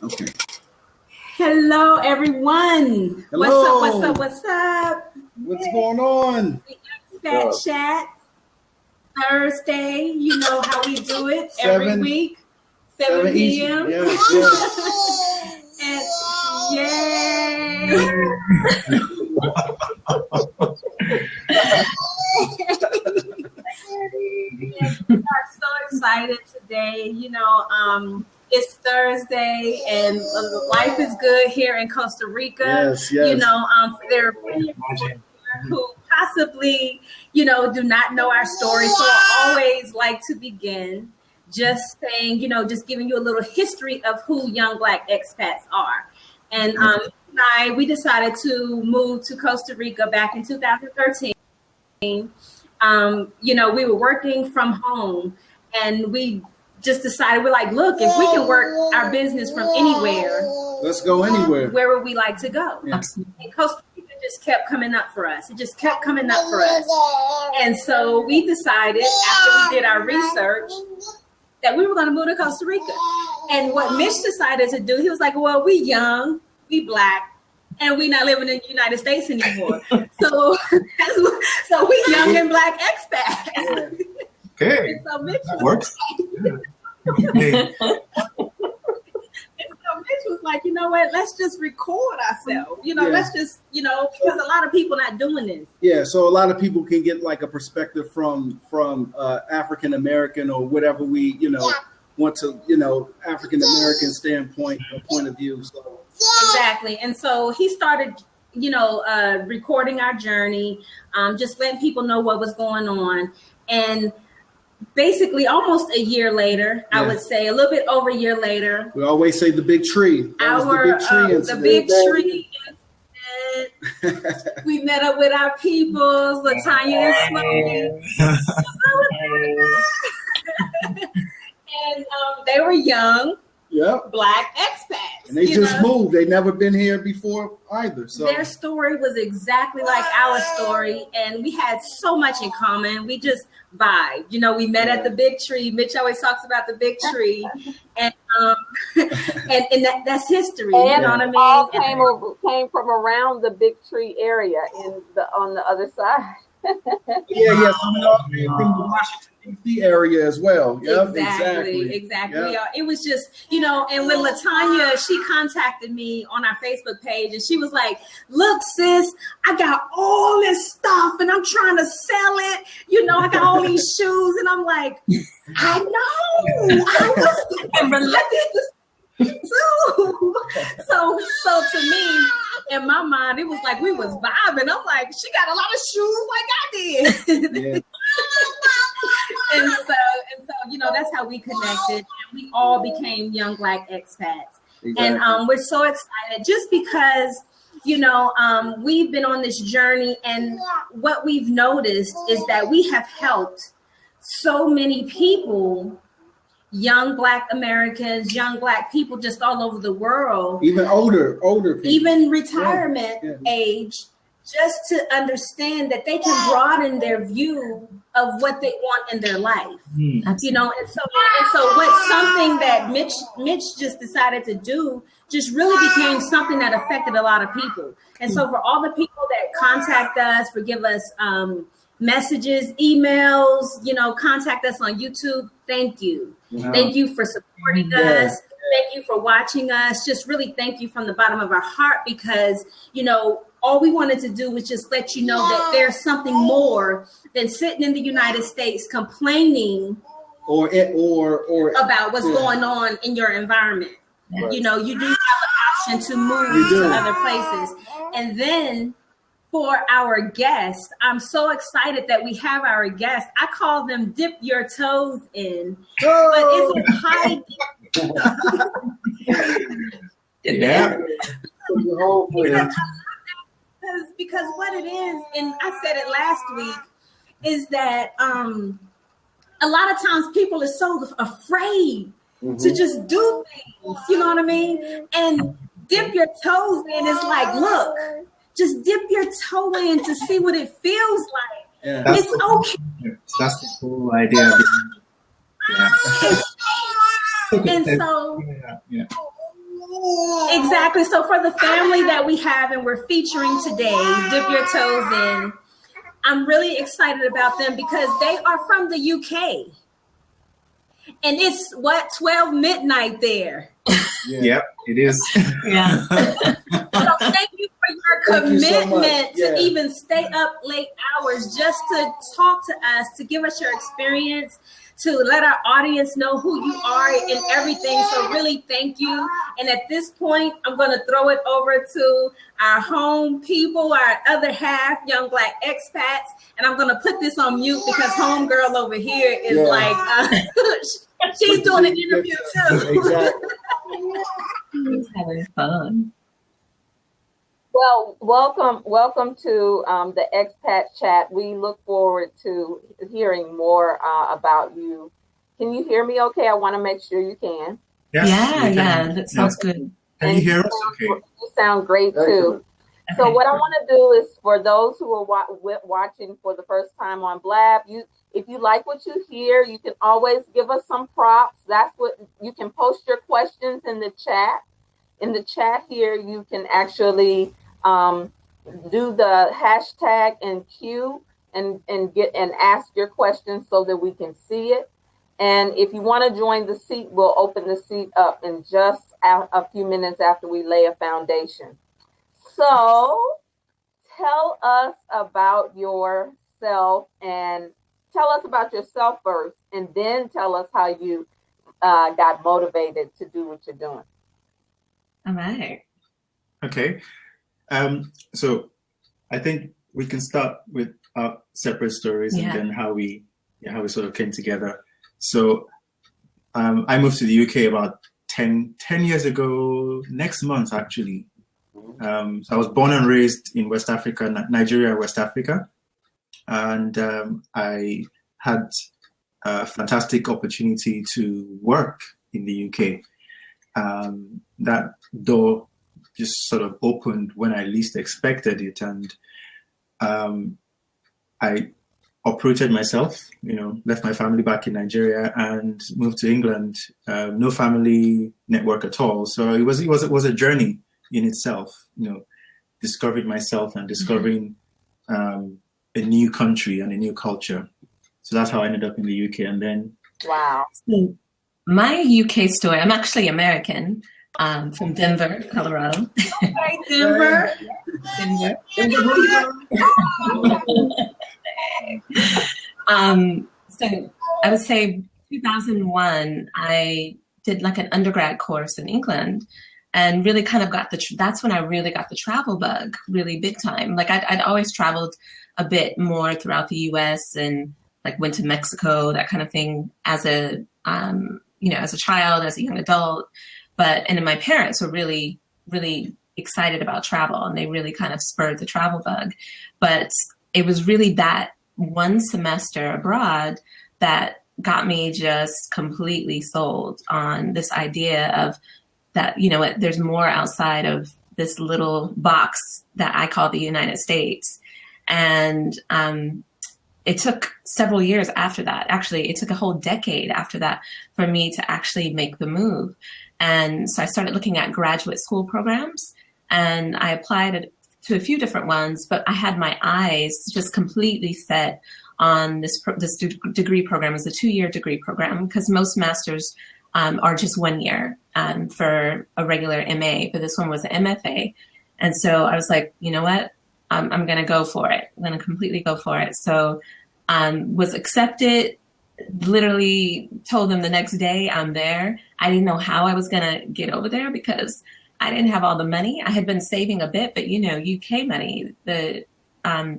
Okay. Hello, everyone. Hello. What's up? What's going on? The Expat Chat Thursday. You know how we do it every 7 week, 7 p.m. Yes. And yay! We are so excited today. It's Thursday and life is good here in Costa Rica. Yes. There are many people who possibly, do not know our story. So I always like to begin just saying, just giving you a little history of who young Black expats are. And we decided to move to Costa Rica back in 2013. We were working from home and we just decided, we're like, look, if we can work our business from anywhere, let's go anywhere. Where would we like to go? Yeah. And Costa Rica just kept coming up for us. It just kept coming up for us. And so we decided, after we did our research, that we were going to move to Costa Rica. And what Mitch decided to do, he was like, well, we young, we Black, and we not living in the United States anymore. So we young and Black expats. Yeah. Okay, and so Mitch that works. And so Mitch was like, you know what, let's just record ourselves. Let's just, because a lot of people not doing this. Yeah, so a lot of people can get like a perspective from African American or whatever we, want to, African American standpoint or point of view. So exactly. And so he started, recording our journey, just letting people know what was going on. And basically almost a year later, I would say a little bit over a year later. We always say the big tree. The big tree incident. We met up with our peoples, Latanya and Smokey. And they were young. Yep. Black expats. And they just moved. They never been here before either. So their story was exactly like our story. And we had so much in common. We just vibed. We met at the big tree. Mitch always talks about the big tree. And and that's history. And you know what I mean? All came from around the big tree area on the other side. Yeah. So we all came from the Washington D.C. area as well. Yep, exactly. Yep. It was just, and when Latanya, she contacted me on our Facebook page and she was like, look, sis, I got all this stuff and I'm trying to sell it. I got all these shoes. And I'm like, I know. I did this too. So to me, in my mind, it was like we was vibing. I'm like, she got a lot of shoes like I did. Yeah. and so, that's how we connected. And we all became young Black expats. Exactly. And we're so excited just because, we've been on this journey, and what we've noticed is that we have helped so many people, young Black Americans, young Black people just all over the world. Even older people. Even retirement age, just to understand that they can broaden their view of what they want in their life. And so what's something that Mitch just decided to do just really became something that affected a lot of people. And so for all the people that contact us, for give us messages, emails, contact us on YouTube, thank you. Wow. Thank you for supporting us. Thank you for watching us. Just really thank you from the bottom of our heart, because, all we wanted to do was just let you know that there's something more than sitting in the United States complaining or about what's going on in your environment. Right. You do have an option to move to other places. And then for our guests, I'm so excited that we have our guests. I call them dip your toes in, but it's a high dip. Because what it is, and I said it last week, is that a lot of times people are so afraid to just do things, you know what I mean? And dip your toes in is like, look, just dip your toe in to see what it feels like. Yeah. It's okay. That's the whole idea. And so Exactly. So for the family that we have and we're featuring today, Dip Your Toes In, I'm really excited about them because they are from the UK. And it's 12 midnight there. Yep, it is. Yeah. So thank you for your commitment so to even stay up late hours just to talk to us, to give us your experience, to let our audience know who you are and everything. So really thank you. And at this point, I'm going to throw it over to our home people, our other half, Young Black Expats. And I'm going to put this on mute because homegirl over here is she's doing an interview too. Exactly. He's having fun. Well, welcome to the Expat Chat. We look forward to hearing more about you. Can you hear me okay? I want to make sure you can. Yes, Yeah, that sounds good. Can you hear us? Okay. You sound great too. So Okay. what I want to do is for those who are watching for the first time on Blab, if you like what you hear, you can always give us some props. That's what you can post your questions in the chat. In the chat here, you can actually do the hashtag and Q and ask your questions so that we can see it. And if you want to join the seat, we'll open the seat up in just a few minutes after we lay a foundation. So tell us about yourself and tell us about yourself first, and then tell us how you got motivated to do what you're doing. All right. Okay. So I think we can start with our separate stories and then how we sort of came together. So I moved to the UK about 10 years ago, next month, actually. So I was born and raised in West Africa, Nigeria, West Africa. And I had a fantastic opportunity to work in the UK. That door just sort of opened when I least expected it. And I uprooted myself, left my family back in Nigeria and moved to England. No family network at all. So it was a journey in itself, discovering myself and discovering a new country and a new culture. So that's how I ended up in the UK. And then Wow. So my UK story, I'm actually American, from Denver, Colorado. Hey, Denver. So I would say 2001, I did like an undergrad course in England and really kind of got that's when I really got the travel bug really big time. Like I'd always traveled a bit more throughout the US and like went to Mexico, that kind of thing as a, as a child, as a young adult. And then my parents were really, really excited about travel and they really kind of spurred the travel bug. But it was really that one semester abroad that got me just completely sold on this idea of that, there's more outside of this little box that I call the United States. And it took several years after that. Actually, it took a whole decade after that for me to actually make the move. And so I started looking at graduate school programs and I applied to a few different ones, but I had my eyes just completely set on this degree program. It's a 2-year degree program because most masters are just 1 year for a regular MA, but this one was an MFA. And so I was like, you know what? I'm going to go for it. I'm going to completely go for it. So was accepted, literally told them the next day I'm there. I didn't know how I was going to get over there because I didn't have all the money. I had been saving a bit, but UK money, the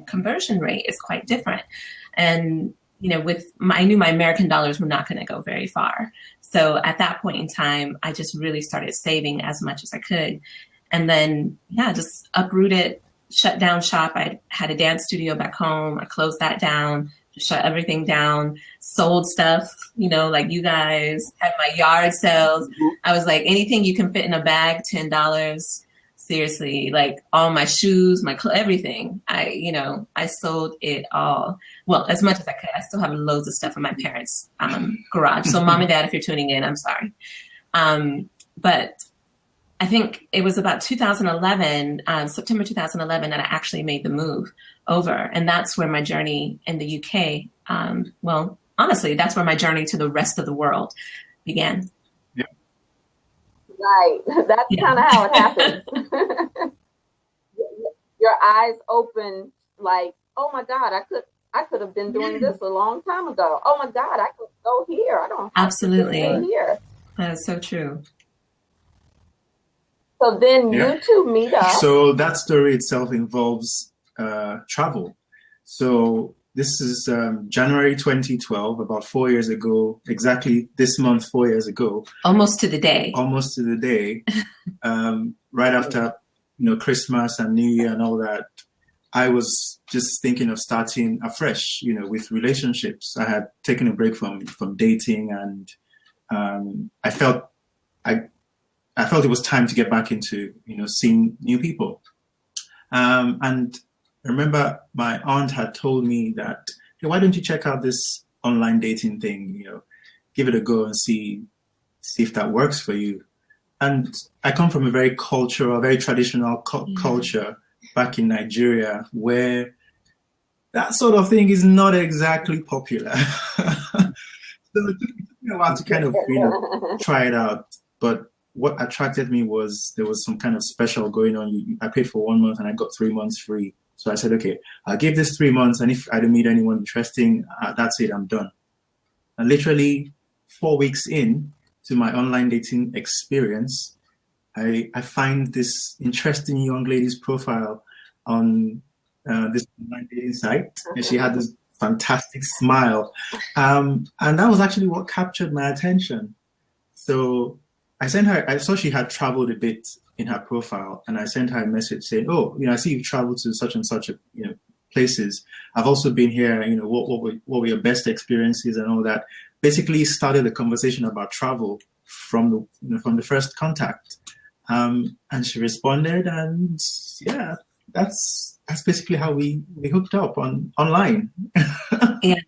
conversion rate is quite different. And, I knew my American dollars were not going to go very far. So at that point in time, I just really started saving as much as I could. And then, just uprooted, shut down shop. I had a dance studio back home. I closed that down, just shut everything down, sold stuff, like you guys had my yard sales. I was like, anything you can fit in a bag, $10. Seriously, like all my shoes, my everything. I sold it all. Well, as much as I could. I still have loads of stuff in my parents' garage. So mom and dad, if you're tuning in, I'm sorry. But I think it was about 2011, September 2011, that I actually made the move over. And that's where my journey in the UK, well, honestly, that's where my journey to the rest of the world began. Yeah. Right. That's kind of how it happens. Your eyes open like, oh my God, I could have been doing this a long time ago. Oh my God, I could go here. I don't have to stay here. That is so true. So then you two meet up. So that story itself involves travel. So this is January 2012, about 4 years ago, exactly this month, 4 years ago. Almost to the day. Almost to the day. Right after, Christmas and New Year and all that, I was just thinking of starting afresh, with relationships. I had taken a break from dating, and I felt it was time to get back into, seeing new people. And I remember my aunt had told me that, hey, why don't you check out this online dating thing? Give it a go and see if that works for you. And I come from a very cultural, very traditional culture back in Nigeria, where that sort of thing is not exactly popular. So it took me a while to kind of, try it out. But what attracted me was there was some kind of special going on. I paid for 1 month and I got 3 months free. So I said, okay, I'll give this 3 months. And if I don't meet anyone interesting, that's it, I'm done. And literally 4 weeks in to my online dating experience, I find this interesting young lady's profile on this online dating site. And she had this fantastic smile. And that was actually what captured my attention. So I sent her, I saw she had traveled a bit in her profile, and I sent her a message saying, oh, I see you've traveled to such and such, places. I've also been here, what were your best experiences and all that. Basically started a conversation about travel from the first contact. And she responded, and yeah, that's basically how we hooked up online. Yeah.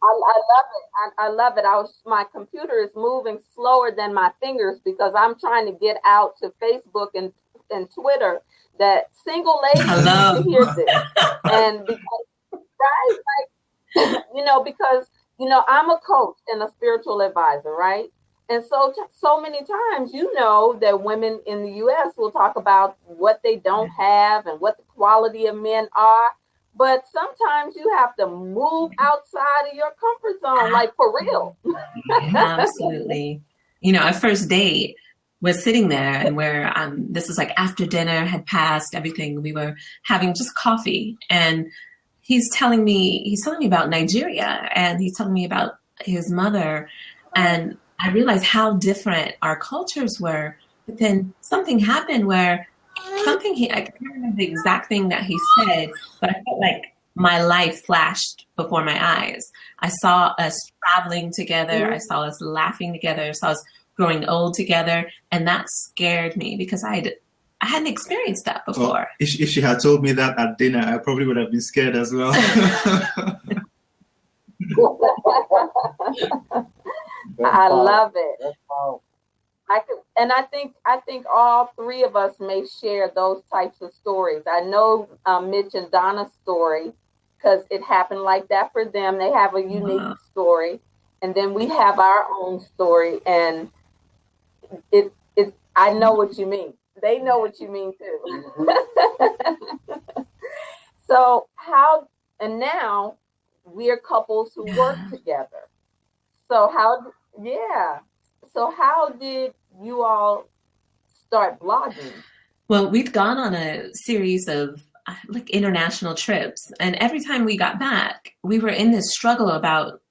I love it. I love it. My computer is moving slower than my fingers because I'm trying to get out to Facebook and Twitter that single ladies need to hear this. And because, right? Because, I'm a coach and a spiritual advisor, right? And so many times, that women in the U.S. will talk about what they don't have and what the quality of men are. But sometimes you have to move outside of your comfort zone, like for real. Absolutely. Our first date was sitting there, and where this was like after dinner had passed, everything. We were having just coffee, and he's telling me about Nigeria, and he's telling me about his mother, and I realized how different our cultures were. But then something happened where I can't remember the exact thing that he said, but I felt like my life flashed before my eyes. I saw us traveling together. I saw us laughing together. I saw us growing old together. And that scared me because I hadn't experienced that before. Well, if she had told me that at dinner, I probably would have been scared as well. I love it. I think all three of us may share those types of stories. I know Mitch and Donna's story because it happened like that for them. They have a unique story, and then we have our own story. And it I know what you mean. They know what you mean too. So now we're couples who work together. So how did you all start blogging? Well, we'd gone on a series of international trips, and every time we got back, we were in this struggle about,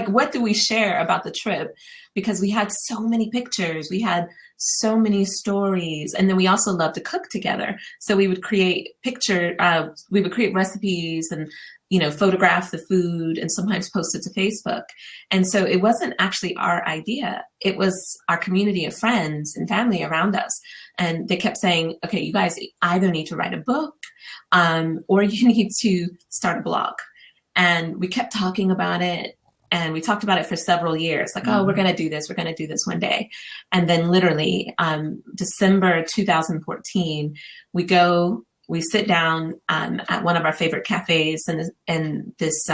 what do we share about the trip? Because we had so many pictures, we had so many stories, and then we also loved to cook together. So we would create recipes and photograph the food and sometimes post it to Facebook. And so it wasn't actually our idea. It was our community of friends and family around us. And they kept saying, okay, you guys either need to write a book or you need to start a blog. And we kept talking about it. And we talked about it for several years, like, oh, we're going to do this. We're going to do this one day. And then literally December 2014, we sit down at one of our favorite cafes in this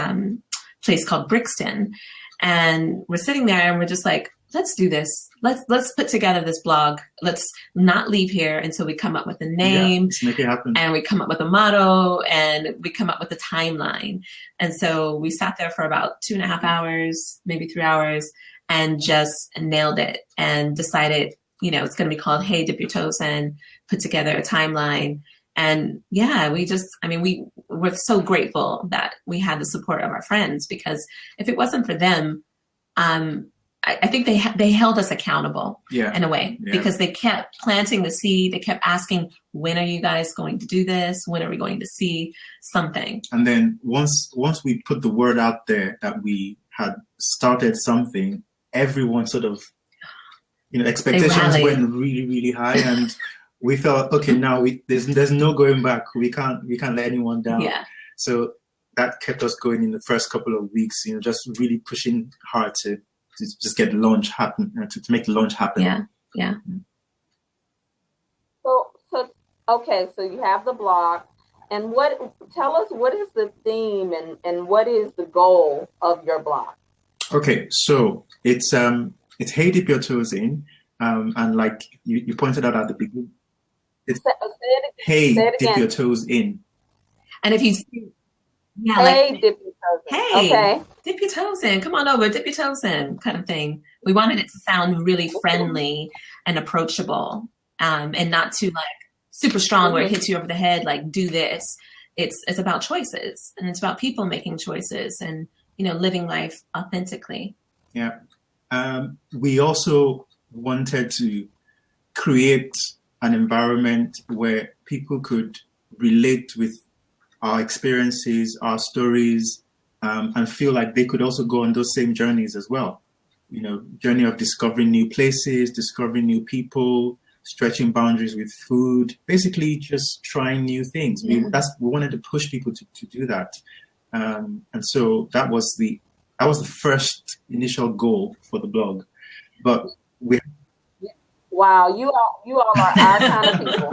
place called Brixton. And we're sitting there and we're just like, let's do this. Let's put together this blog. Let's not leave here until we come up with a name. Let's make it happen. And we come up with a motto and we come up with a timeline. And so we sat there for about 2.5 hours, maybe 3 hours, and just nailed it and decided, it's going to be called Hey, Dip Your Toes In, put together a timeline. And yeah, we're so grateful that we had the support of our friends, because if it wasn't for them, I think they held us accountable in a way, because they kept planting the seed. They kept asking, when are you guys going to do this? When are we going to see something? And then once we put the word out there that we had started something, everyone sort of, expectations went really, really high, and we felt, okay, now there's no going back. We can't let anyone down. Yeah. So that kept us going in the first couple of weeks, just really pushing hard to just get the launch happen, to make the launch happen. Yeah. So okay, so you have the blog, and tell us what is the theme and what is the goal of your blog? Okay, so it's Hey, Dip Your Toes In, and like you pointed out at the beginning, it's Hey, Dip Your Toes In. And if you Hey, dip your toes in. Hey, okay. Dip your toes in. Come on over, dip your toes in, kind of thing. We wanted it to sound really friendly and approachable, and not too like super strong where it hits you over the head, like do this. It's about choices, and it's about people making choices and, living life authentically. Yeah. We also wanted to create an environment where people could relate with our experiences, our stories, and feel like they could also go on those same journeys as well. Journey of discovering new places, discovering new people, stretching boundaries with food, basically just trying new things. We wanted to push people to do that. And so that was the first initial goal for the blog. But wow, you all are our kind of people.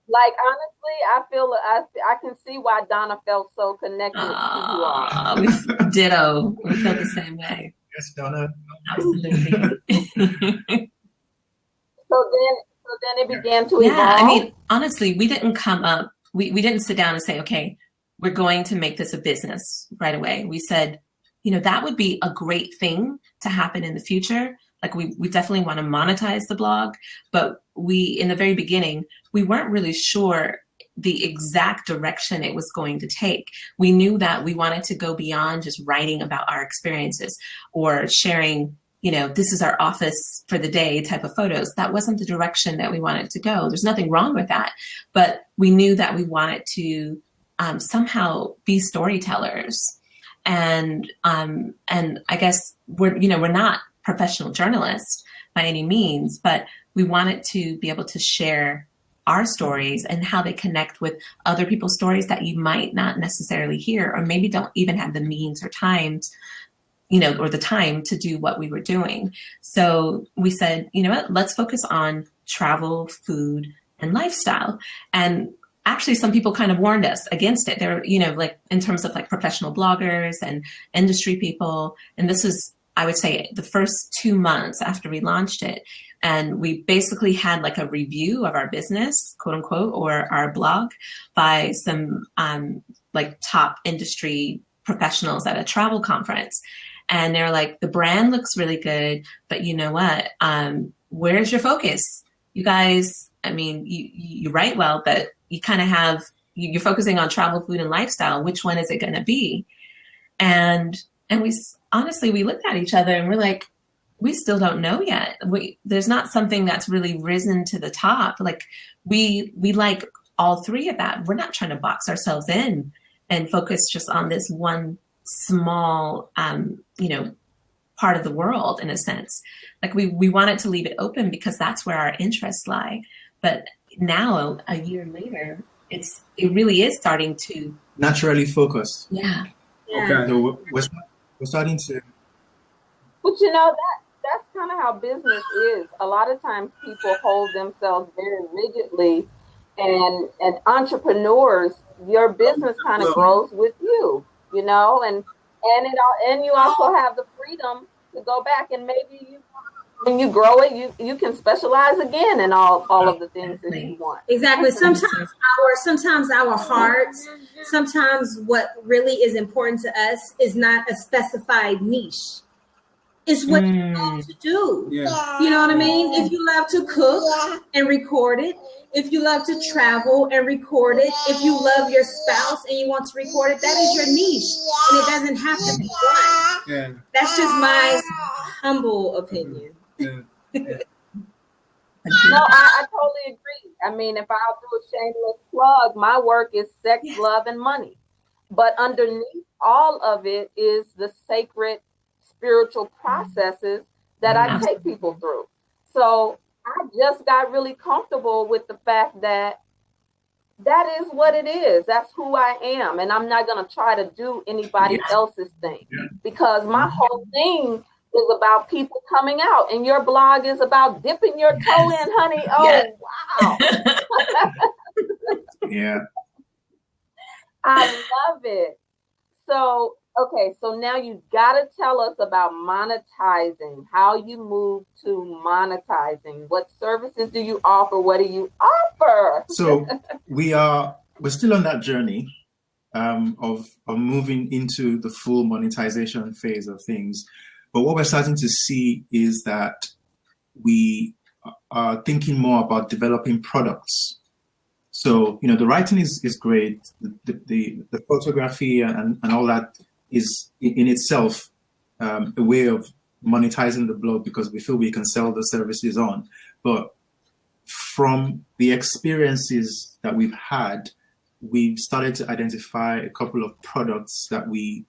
Like, honestly, I feel I can see why Donna felt so connected to you all. Ditto. We felt the same way. Yes, Donna. Absolutely. So then it began to evolve. Honestly, we didn't come up. We didn't sit down and say, okay, we're going to make this a business right away. We said, that would be a great thing to happen in the future. Like we definitely want to monetize the blog, but in the very beginning, we weren't really sure the exact direction it was going to take. We knew that we wanted to go beyond just writing about our experiences or sharing, this is our office for the day type of photos. That wasn't the direction that we wanted to go. There's nothing wrong with that, but we knew that we wanted to somehow be storytellers. And I guess we're not professional journalists by any means, but we wanted to be able to share our stories and how they connect with other people's stories that you might not necessarily hear, or maybe don't even have the means or times, or the time to do what we were doing. So we said, what, let's focus on travel, food, and lifestyle. And actually some people kind of warned us against it. They're, like in terms of like professional bloggers and industry people. And this is, I would say, the first 2 months after we launched it. And we basically had like a review of our business, quote unquote, or our blog by some like top industry professionals at a travel conference. And they're like, the brand looks really good, but you know what? Where's your focus? You guys, you write well, but you kind of have, you're focusing on travel, food, and lifestyle. Which one is it going to be? And we honestly, we looked at each other and we're like, we still don't know yet. There's not something that's really risen to the top. Like we like all three of that. We're not trying to box ourselves in and focus just on this one small, part of the world in a sense. Like we wanted to leave it open because that's where our interests lie. But now a year later, it really is starting to naturally focus. Yeah. Okay. So we're starting to. But you know, that's kind of how business is. A lot of times people hold themselves very rigidly, and entrepreneurs, your business kind of grows with you, you know, and you also have the freedom to go back and maybe when you grow it, you can specialize again in all of the things that you want. Exactly. Sometimes our hearts, sometimes what really is important to us is not a specified niche. It's what you love to do. Yeah. You know what I mean? If you love to cook and record it, if you love to travel and record it, if you love your spouse and you want to record it, that is your niche. And it doesn't have to be one. Yeah. That's just my humble opinion. Yeah. No, I totally agree. I mean, if I'll do a shameless plug, my work is sex, love, and money. But underneath all of it is the sacred spiritual processes that I take people through. So I just got really comfortable with the fact that is what it is. That's who I am. And I'm not going to try to do anybody else's thing because my whole thing is about people coming out, and your blog is about dipping your toe in, honey. Oh, wow. Yeah. I love it. So, okay, so now you got to tell us about monetizing, how you move to monetizing. What services do you offer? What do you offer? So we're still on that journey of moving into the full monetization phase of things. But what we're starting to see is that we are thinking more about developing products. So, you know, the writing is great. The photography and all that is in itself a way of monetizing the blog because we feel we can sell the services on. But from the experiences that we've had, we've started to identify a couple of products that we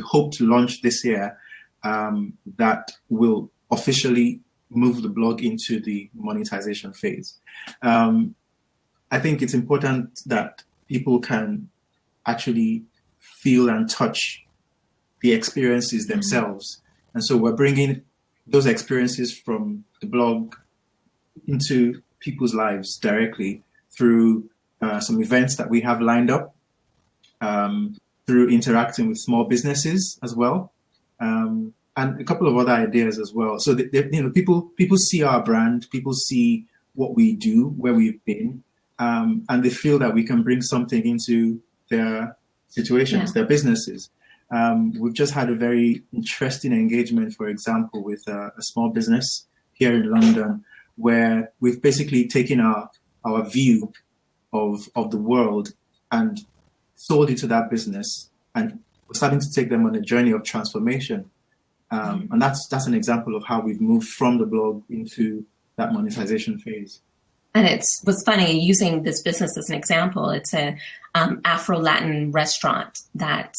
hope to launch this year that will officially move the blog into the monetization phase. I think it's important that people can actually feel and touch the experiences themselves. And so we're bringing those experiences from the blog into people's lives directly through some events that we have lined up, through interacting with small businesses as well, and a couple of other ideas as well. So that, you know, people see our brand, people see what we do, where we've been, and they feel that we can bring something into their situations, their businesses. We've just had a very interesting engagement, for example, with a small business here in London, where we've basically taken our view of the world and sold it to that business, and we're starting to take them on a journey of transformation. And that's an example of how we've moved from the blog into that monetization phase. And what's funny, using this business as an example, it's a Afro-Latin restaurant that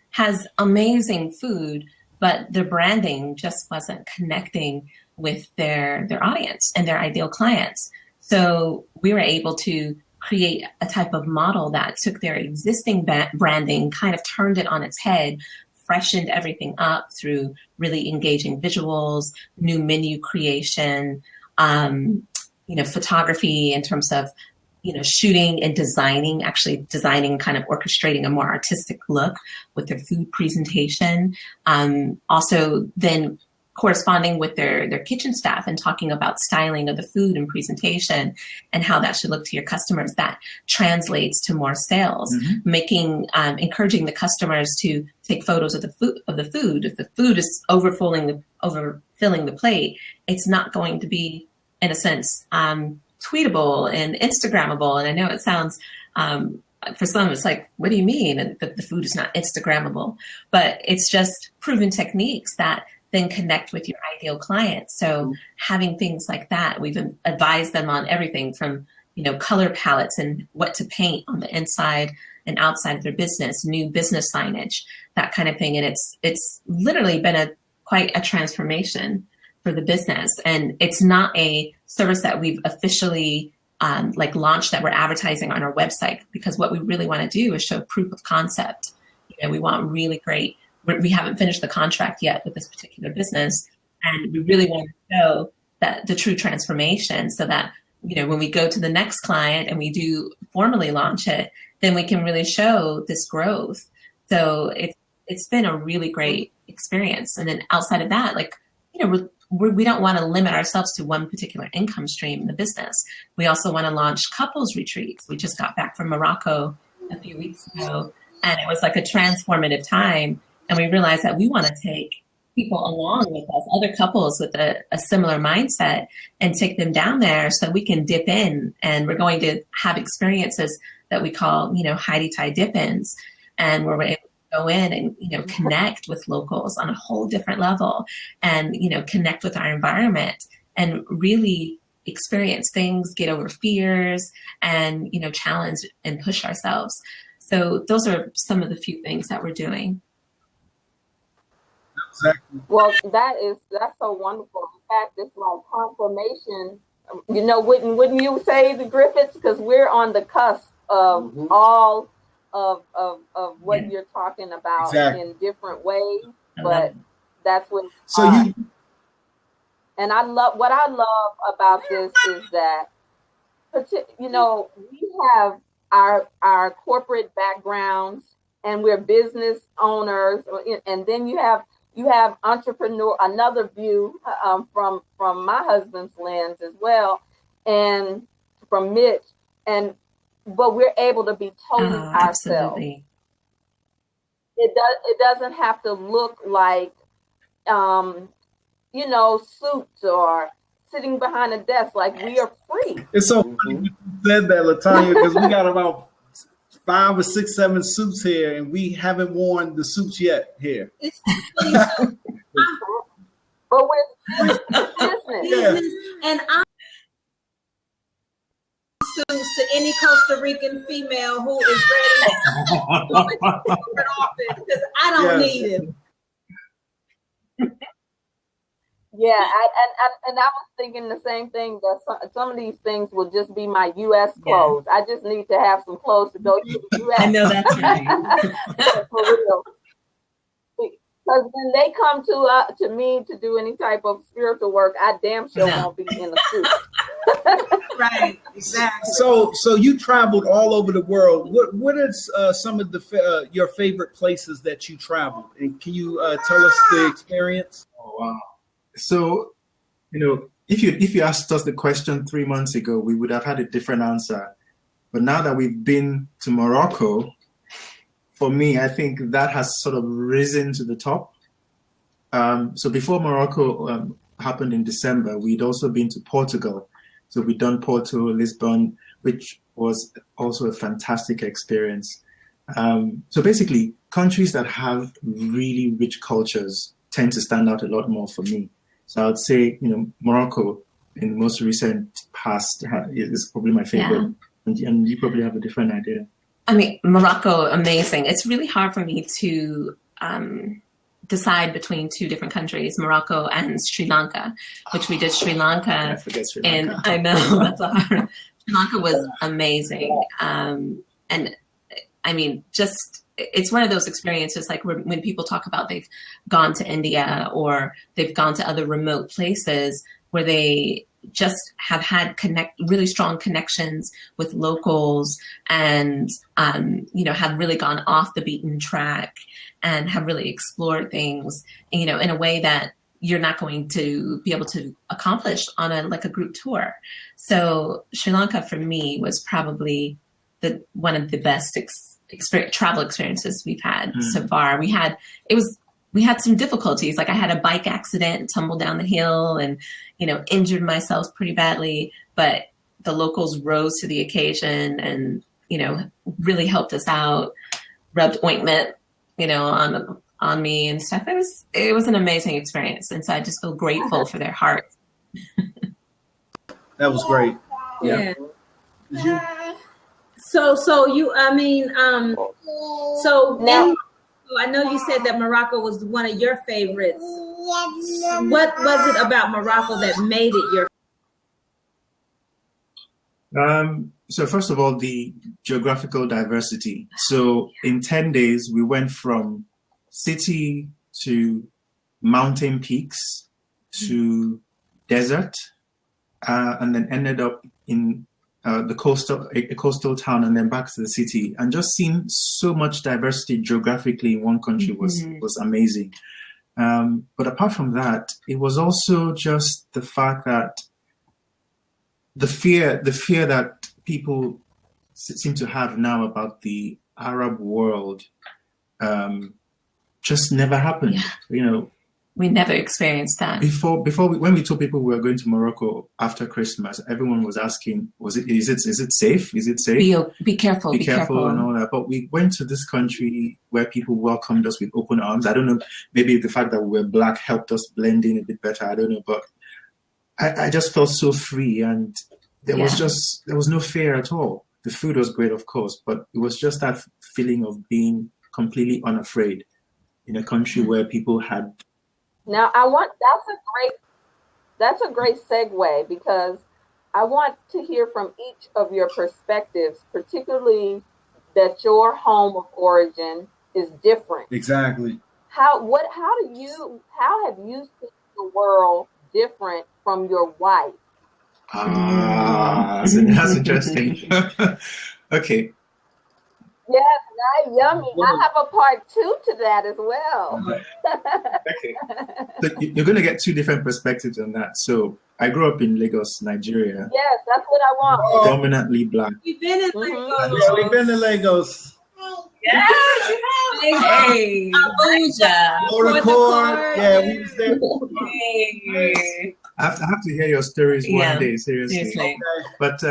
has amazing food, but their branding just wasn't connecting with their audience and their ideal clients. So we were able to create a type of model that took their existing branding, kind of turned it on its head, freshened everything up through really engaging visuals, new menu creation, photography in terms of, shooting and designing, kind of orchestrating a more artistic look with their food presentation. Also then corresponding with their kitchen staff and talking about styling of the food and presentation and how that should look to your customers. That translates to more sales, encouraging the customers to take photos of the food. If the food is overfilling the plate, it's not going to be, in a sense, tweetable and Instagrammable. And I know it sounds, for some, it's like, what do you mean? And the food is not Instagrammable, but it's just proven techniques that then connect with your ideal clients. So having things like that, we've advised them on everything from, color palettes and what to paint on the inside and outside of their business, new business signage, that kind of thing. And it's literally been quite a transformation for the business. And it's not a service that we've officially launched that we're advertising on our website, because what we really want to do is show proof of concept. we want really great, we haven't finished the contract yet with this particular business. And we really want to show that the true transformation so that, when we go to the next client and we do formally launch it, then we can really show this growth. So it's been a really great experience. And then outside of that, we don't want to limit ourselves to one particular income stream in the business. We also want to launch couples retreats. We just got back from Morocco a few weeks ago, and it was like a transformative time. And we realized that we want to take people along with us, other couples with a similar mindset, and take them down there so that we can dip in. And we're going to have experiences that we call, Heidi Tai dip-ins, and where we're able to go in and, connect with locals on a whole different level and, connect with our environment and really experience things, get over fears and, challenge and push ourselves. So those are some of the few things that we're doing. Exactly. Well, that's so wonderful. In fact, it's like confirmation. Wouldn't you say, the Griffiths? Because we're on the cusp of all of what you're talking about in different ways. But that's what. And what I love about this is that, we have our corporate backgrounds and we're business owners, and then you have entrepreneur, another view from my husband's lens as well, and from Mitch, but we're able to be totally ourselves. Absolutely. It doesn't have to look like suits or sitting behind a desk. Like, we are free. It's so funny you said that, Latanya, because we got about 5 or 6, 7 suits here, and we haven't worn the suits yet here. It's but we're business. And I'm suits to any Costa Rican female who is ready to because I don't need it. Yeah, and I was thinking the same thing, that some of these things will just be my U.S. clothes. I just need to have some clothes to go to the U.S. I know that's right. For real. Because when they come to me to do any type of spiritual work, I damn sure won't be in a suit. Right, exactly. So you traveled all over the world. What is some of your favorite places that you traveled? And can you tell us the experience? Oh, wow. So, if you asked us the question 3 months ago, we would have had a different answer. But now that we've been to Morocco, for me, I think that has sort of risen to the top. So before Morocco happened in December, we'd also been to Portugal. So we'd done Porto, Lisbon, which was also a fantastic experience. So basically, countries that have really rich cultures tend to stand out a lot more for me. So I would say, Morocco in the most recent past is probably my favorite. Yeah. And you probably have a different idea. I mean, Morocco, amazing. It's really hard for me to decide between two different countries, Morocco and Sri Lanka, which we did Sri Lanka. I forget Sri Lanka. And I know, that's hard. Sri Lanka was amazing. And I mean, it's one of those experiences, like when people talk about they've gone to India or they've gone to other remote places where they just have had really strong connections with locals and, have really gone off the beaten track and have really explored things, in a way that you're not going to be able to accomplish on a group tour. So Sri Lanka for me was probably one of the best travel experiences we've had so far. We had some difficulties. Like I had a bike accident, tumbled down the hill and, injured myself pretty badly, but the locals rose to the occasion and, really helped us out, rubbed ointment, on me and stuff. It was an amazing experience. And so I just feel grateful for their heart. That was great. Yeah. So you, so now, I know you said that Morocco was one of your favorites. What was it about Morocco that made it your? So first of all, the geographical diversity. So in 10 days, we went from city to mountain peaks to desert, and then ended up in a coastal town, and then back to the city. And just seeing so much diversity geographically in one country was amazing. But apart from that, it was also just the fact that the fear that people seem to have now about the Arab world just never happened. Yeah. You know, we never experienced that when we told people we were going to Morocco after Christmas. Everyone was asking, is it safe? Is it safe? Be careful. Be careful and all that. But we went to this country where people welcomed us with open arms. I don't know, maybe the fact that we were Black helped us blend in a bit better. I don't know, but I just felt so free, and there was no fear at all. The food was great, of course, but it was just that feeling of being completely unafraid in a country where people had. Now that's a great segue, because I want to hear from each of your perspectives, particularly that your home of origin is different. Exactly. How have you seen the world different from your wife? That's interesting. Okay. Yes, right, yummy. I have a part 2 to that as well. Okay. So you're going to get two different perspectives on that. So I grew up in Lagos, Nigeria. Yes, that's what I want. Dominantly Black. We've been in Lagos. Yeah, we've been to Lagos. Yes. Hey, Abuja. Motorcore. Yeah, we was there. Hey. I have to hear your stories one day, seriously. Okay. But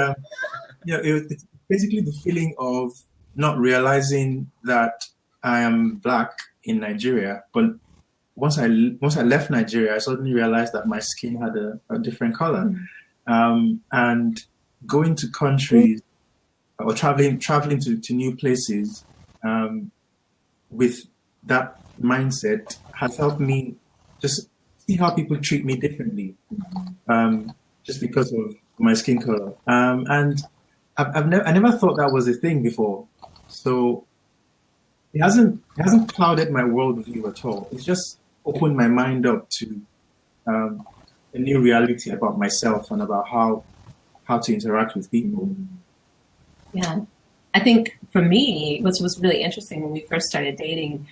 it's basically the feeling of not realizing that I am Black in Nigeria. But once I left Nigeria, I suddenly realized that my skin had a different color. And going to countries or traveling to new places with that mindset has helped me just see how people treat me differently, just because of my skin color. And I never thought that was a thing before. So it hasn't clouded my worldview at all. It's just opened my mind up to a new reality about myself and about how to interact with people. Yeah. I think for me, what was really interesting when we first started dating,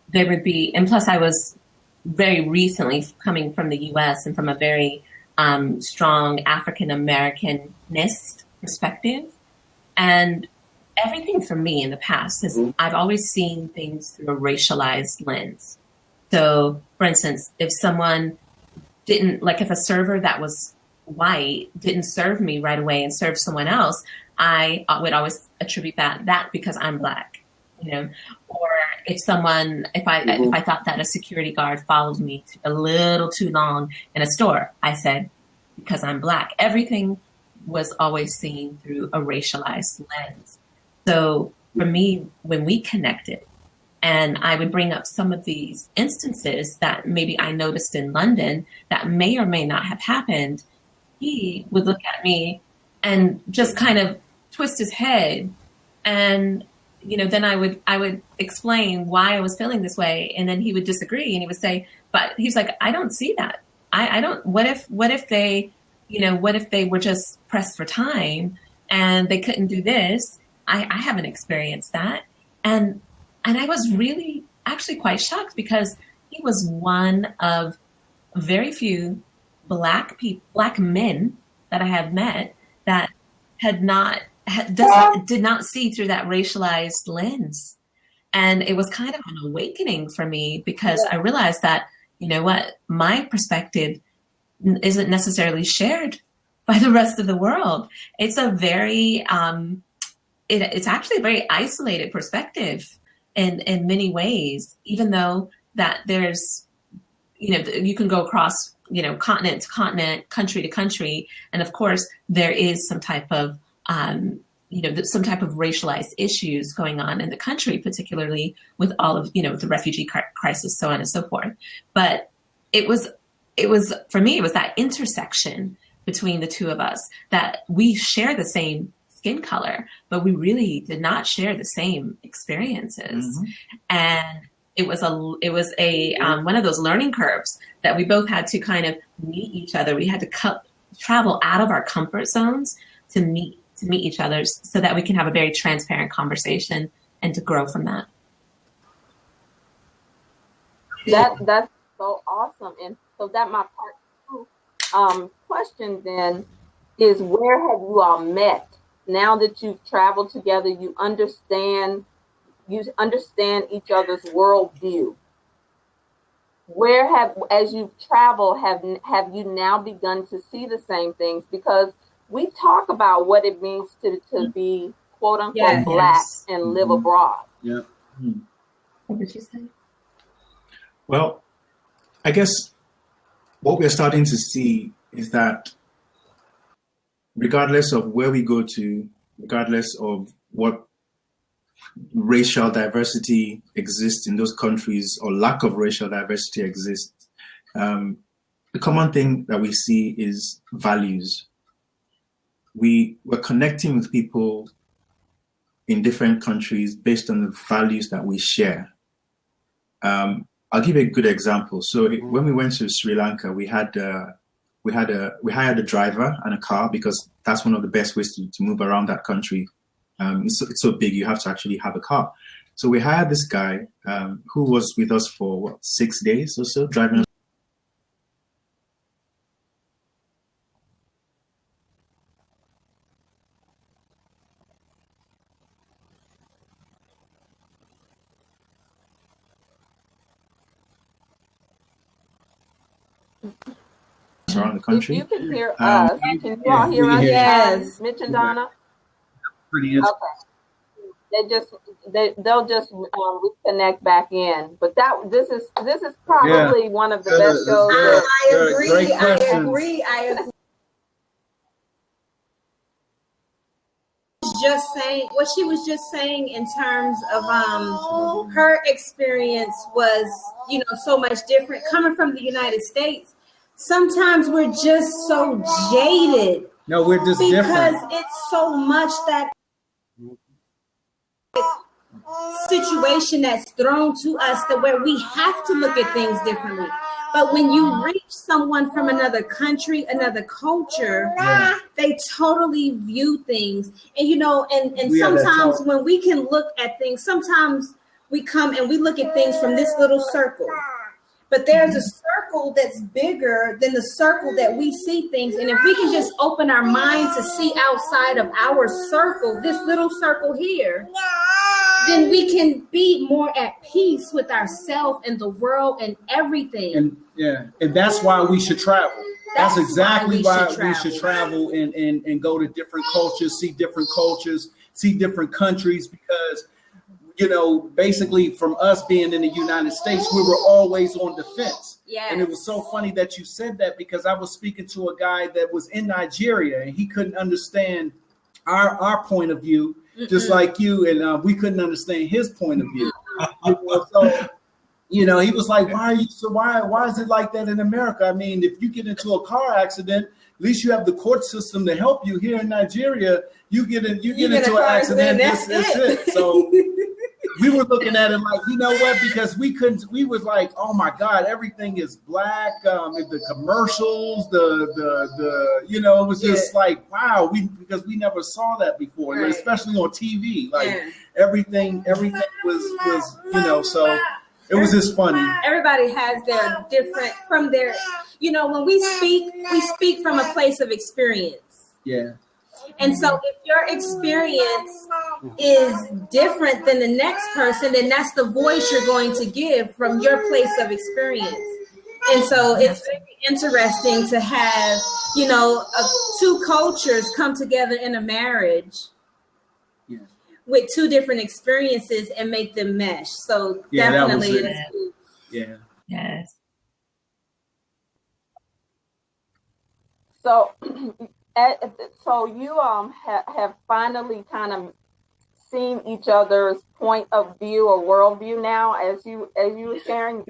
there would be, and plus I was very recently coming from the US and from a very strong African Americanness perspective. And everything for me in the past is I've always seen things through a racialized lens. So, for instance, if someone if a server that was white didn't serve me right away and served someone else, I would always attribute that because I'm Black, you know. Or if I thought that a security guard followed me a little too long in a store, I said because I'm Black. Everything was always seen through a racialized lens. So for me, when we connected, and I would bring up some of these instances that maybe I noticed in London that may or may not have happened, he would look at me and just kind of twist his head. And, you know, then I would explain why I was feeling this way. And then he would disagree and he would say, but he's like, I don't see that. I don't, what if they were just pressed for time and they couldn't do this? I haven't experienced that. And I was really actually quite shocked because he was one of very few Black men that I had met that did not see through that racialized lens. And it was kind of an awakening for me because I realized that, you know what, my perspective isn't necessarily shared by the rest of the world. It's a very, it's actually a very isolated perspective in many ways, even though that there's, you know, you can go across, you know, continent to continent, country to country. And of course, there is some type of, some type of racialized issues going on in the country, particularly with all of, you know, the refugee crisis, so on and so forth. But it was for me, it was that intersection between the two of us, that we share the same skin color, but we really did not share the same experiences. And it was a one of those learning curves that we both had to kind of meet each other. We had to travel out of our comfort zones to meet each other so that we can have a very transparent conversation and to grow from that. That's so awesome. And so that my part 2 question then is, where have you all met? Now that you've traveled together, you understand each other's worldview. Where as you've traveled, have you now begun to see the same things? Because we talk about what it means to be quote unquote Black and live abroad. Yeah. What did you say? Well, I guess what we're starting to see is that regardless of where we go to, regardless of what racial diversity exists in those countries or lack of racial diversity exists, the common thing that we see is values. We're connecting with people in different countries based on the values that we share. I'll give you a good example. So when we went to Sri Lanka, we hired a driver and a car, because that's one of the best ways to move around that country. It's so big, you have to actually have a car. So we hired this guy who was with us for 6 days or so, driving us. Around the country. If you can hear us, can you all hear us? Yes. Mitch and Donna? Pretty interesting. Okay. They'll just reconnect back in. But this is probably one of the best shows. I agree. Just saying what she was just saying in terms of her experience was, so much different coming from the United States. Sometimes we're just so jaded. No, we're just because different. It's so much that situation that's thrown to us that where we have to look at things differently. But when you reach someone from another country, another culture, they totally view things. And and sometimes when we can look at things, sometimes we come and we look at things from this little circle. But there's a circle that's bigger than the circle that we see things. And if we can just open our mind to see outside of our circle, this little circle here, then we can be more at peace with ourselves and the world and everything. And that's why we should travel. That's exactly why we should travel and go to different cultures, see different countries, because basically from us being in the United States, we were always on defense. Yes. And it was so funny that you said that, because I was speaking to a guy that was in Nigeria and he couldn't understand our point of view, just like you, and we couldn't understand his point of view. So, he was like, why is it like that in America? I mean, if you get into a car accident, at least you have the court system to help you. Here in Nigeria, you get into an accident, that's it. So we were looking at it like, what? Because we was like, oh my God, everything is black. The commercials, it was just like, wow, because we never saw that before, right. Especially on TV. Like everything was, so it was just funny. Everybody has their different from their, when we speak from a place of experience. Yeah. And so if your experience is different than the next person, then that's the voice you're going to give from your place of experience. And so it's very interesting to have, two cultures come together in a marriage with two different experiences and make them mesh. So definitely it's cool. Yeah. Yes. So you have finally kind of seen each other's point of view or worldview now, as you were sharing.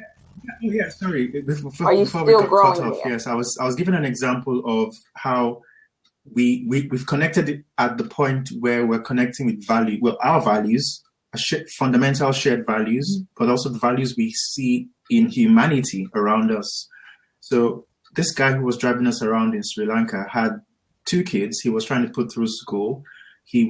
Yeah, sorry. Are you Before still cut growing off, there? yes, I was given an example of how we've connected at the point where we're connecting with value. Well, our values, fundamental shared values, but also the values we see in humanity around us. So this guy who was driving us around in Sri Lanka had 2 kids. He was trying to put through school. He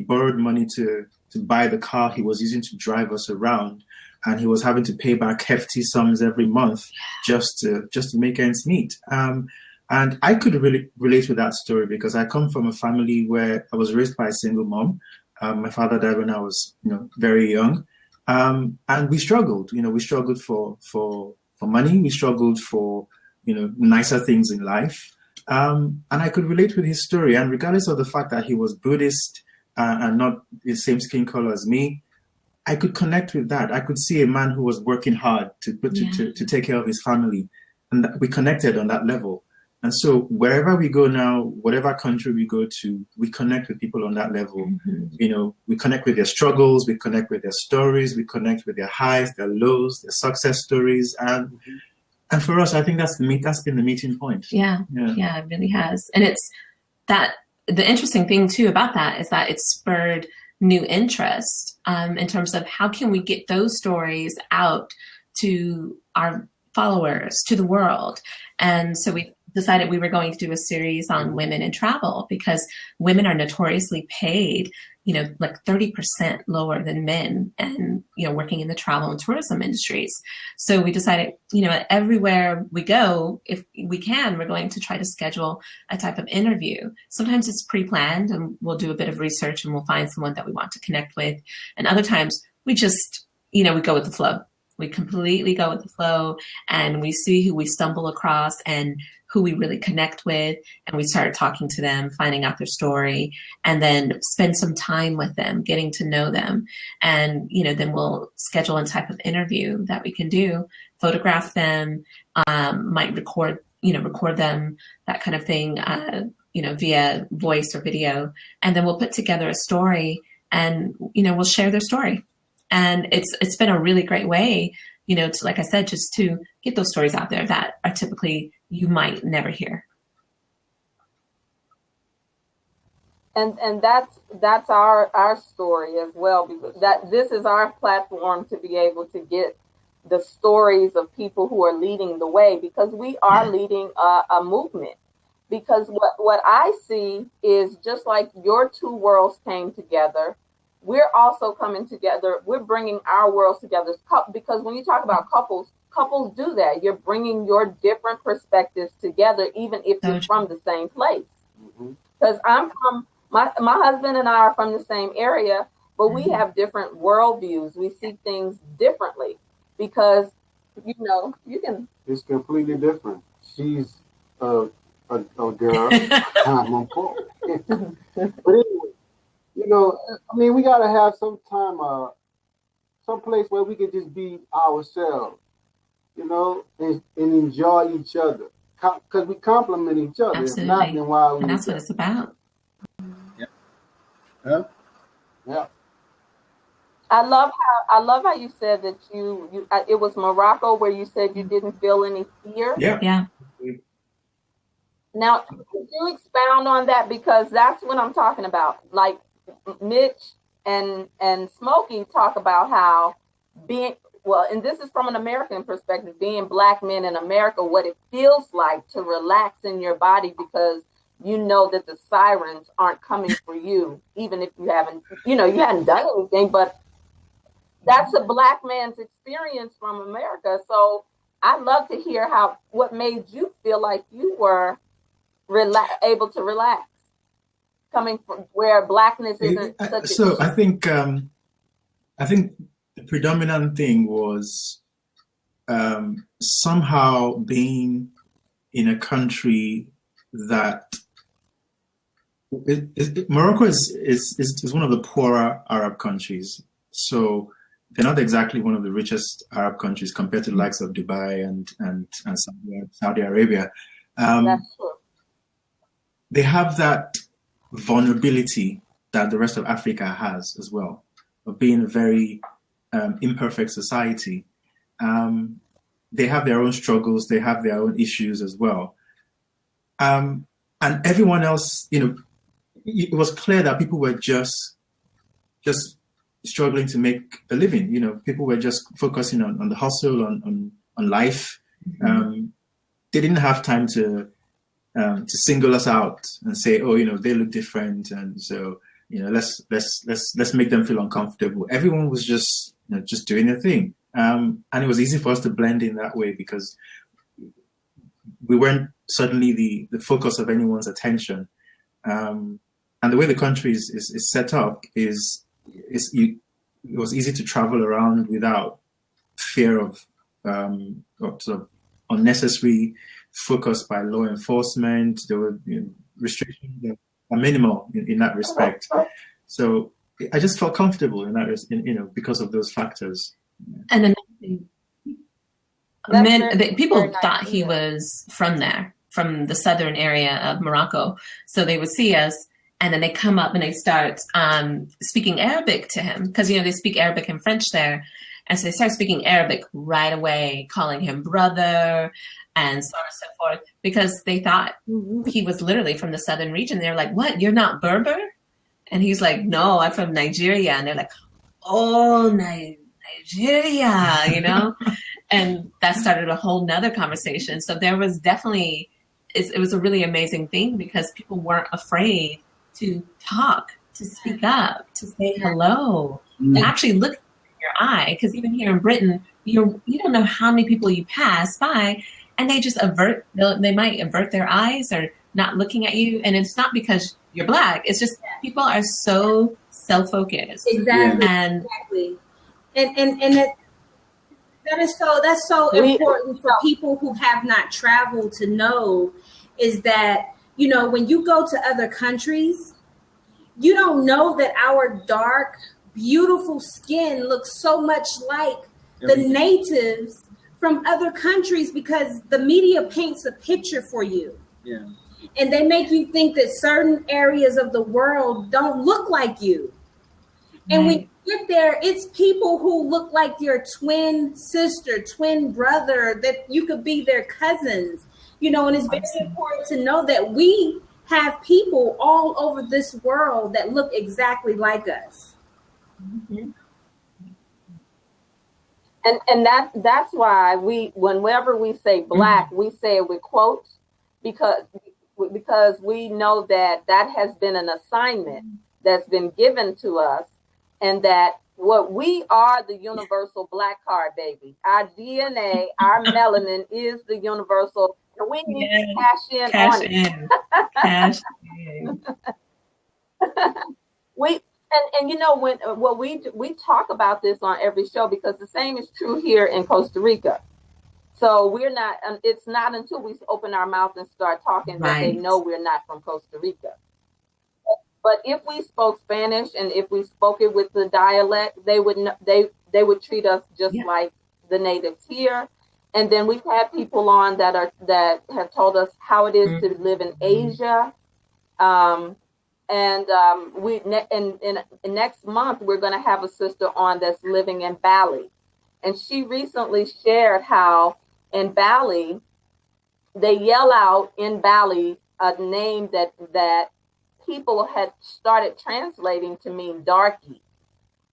borrowed money to buy the car he was using to drive us around, and he was having to pay back hefty sums every month just to make ends meet. And I could really relate with that story because I come from a family where I was raised by a single mom. My father died when I was, very young, and we struggled. We struggled for money. We struggled for nicer things in life. And I could relate with his story. And regardless of the fact that he was Buddhist and not the same skin color as me, I could connect with that. I could see a man who was working hard to take care of his family, and we connected on that level. And so wherever we go now, whatever country we go to, we connect with people on that level. Mm-hmm. We connect with their struggles, we connect with their stories, we connect with their highs, their lows, their success stories, and for us, I think that's been the meeting point. Yeah, it really has. And it's that the interesting thing too about that is that it's spurred new interest in terms of how can we get those stories out to our followers, to the world. And so we decided we were going to do a series on women in travel because women are notoriously paid, like 30% lower than men and, working in the travel and tourism industries. So we decided, everywhere we go, if we can, we're going to try to schedule a type of interview. Sometimes it's pre-planned and we'll do a bit of research and we'll find someone that we want to connect with. And other times we just, we go with the flow. We completely go with the flow and we see who we stumble across and who we really connect with. And we start talking to them, finding out their story, and then spend some time with them, getting to know them. And, then we'll schedule a type of interview that we can do, photograph them, might record them, that kind of thing, via voice or video. And then we'll put together a story and, we'll share their story. And it's been a really great way, to, like I said, just to get those stories out there that are typically you might never hear. And that's our story as well, because this is our platform to be able to get the stories of people who are leading the way, because we are leading a movement. Because what I see is just like your 2 worlds came together, we're also coming together. We're bringing our worlds together, because when you talk about couples do that. You're bringing your different perspectives together, even if you're from the same place. Because I'm from, my husband and I are from the same area, but we have different worldviews. We see things differently because, you can. It's completely different. She's a girl, I'm a boy. But anyway, we got to have some time, some place where we can just be ourselves, and enjoy each other. Because we complement each other. Absolutely. If not, then why we? And that's what it's about. Yeah. I love how you said that you it was Morocco where you said you didn't feel any fear. Yeah. Now, could you expound on that? Because that's what I'm talking about. Like Mitch and Smokey talk about how and this is from an American perspective, being Black men in America, what it feels like to relax in your body because you know that the sirens aren't coming for you, even if you hadn't done anything. But that's a Black man's experience from America. So I'd love to hear what made you feel like you were able to relax, coming from where Blackness isn't such a So I think the predominant thing was somehow being in a country that Morocco is one of the poorer Arab countries. So they're not exactly one of the richest Arab countries compared to the likes of Dubai and Saudi Arabia. That's true. They have that vulnerability that the rest of Africa has as well, of being a very imperfect society. they have their own struggles, they have their own issues as well. And everyone else, it was clear that people were just struggling to make a living. People were just focusing on the hustle, on life. They didn't have time to single us out and say, oh, they look different, and so let's make them feel uncomfortable. Everyone was just doing their thing, and it was easy for us to blend in that way because we weren't suddenly the focus of anyone's attention. And the way the country is set up it was easy to travel around without fear of sort of unnecessary focus by law enforcement. There were restrictions that are minimal in that respect. So I just felt comfortable in that, because of those factors. And another thing, people thought he was from there, from the southern area of Morocco. So they would see us, and then they come up and they start speaking Arabic to him because, they speak Arabic and French there. And so they start speaking Arabic right away, calling him brother and so on and so forth, because they thought he was literally from the southern region. They're like, what, you're not Berber? And he's like, no, I'm from Nigeria. And they're like, oh, Nigeria, and that started a whole nother conversation. So there was definitely, it was a really amazing thing because people weren't afraid to talk, to speak up, to say hello, and actually look in your eye. Because even here in Britain, you don't know how many people you pass by, and they just they might avert their eyes or not looking at you. And it's not because you're Black. It's just people are so self-focused. Exactly. And that's so important for people who have not traveled to know is that, when you go to other countries, you don't know that our dark, beautiful skin looks so much like the natives from other countries because the media paints a picture for you. Yeah. And they make you think that certain areas of the world don't look like you. And when you get there, it's people who look like your twin sister, twin brother, that you could be their cousins, and it's very important to know that we have people all over this world that look exactly like us. Mm-hmm. And that's why whenever we say Black, we say it with quotes because we know that has been an assignment that's been given to us, and that what we are the universal Black card, baby. Our DNA, our melanin is the universal, and we need to cash in on it. Cash in. When we talk about this on every show because the same is true here in Costa Rica. So we're not. It's not until we open our mouth and start talking that they know we're not from Costa Rica. But if we spoke Spanish and if we spoke it with the dialect, they would treat us just like the natives here. And then we've had people on that have told us how it is to live in Asia. Next month we're going to have a sister on that's living in Bali, and she recently shared how in Bali they yell out in Bali a name that people had started translating to mean darky.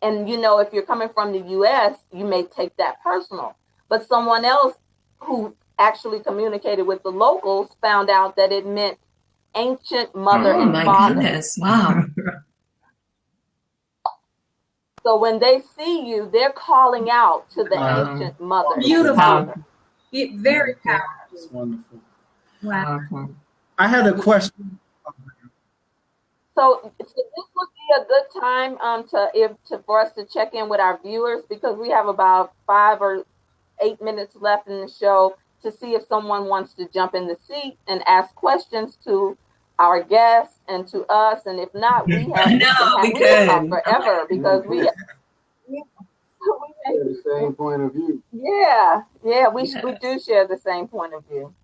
And if you're coming from the U.S., you may take that personal, but someone else who actually communicated with the locals found out that it meant ancient mother and father. Oh my goodness! Wow. So when they see you, they're calling out to the ancient mother. Beautiful. Very powerful. It's wonderful. Wow. I had a question. So this would be a good time for us to check in with our viewers because we have about 5 or 8 minutes left in the show to see if someone wants to jump in the seat and ask questions to our guests and to us. And if not, we have talk forever because we have the same point of view. Yeah, we do share the same point of view.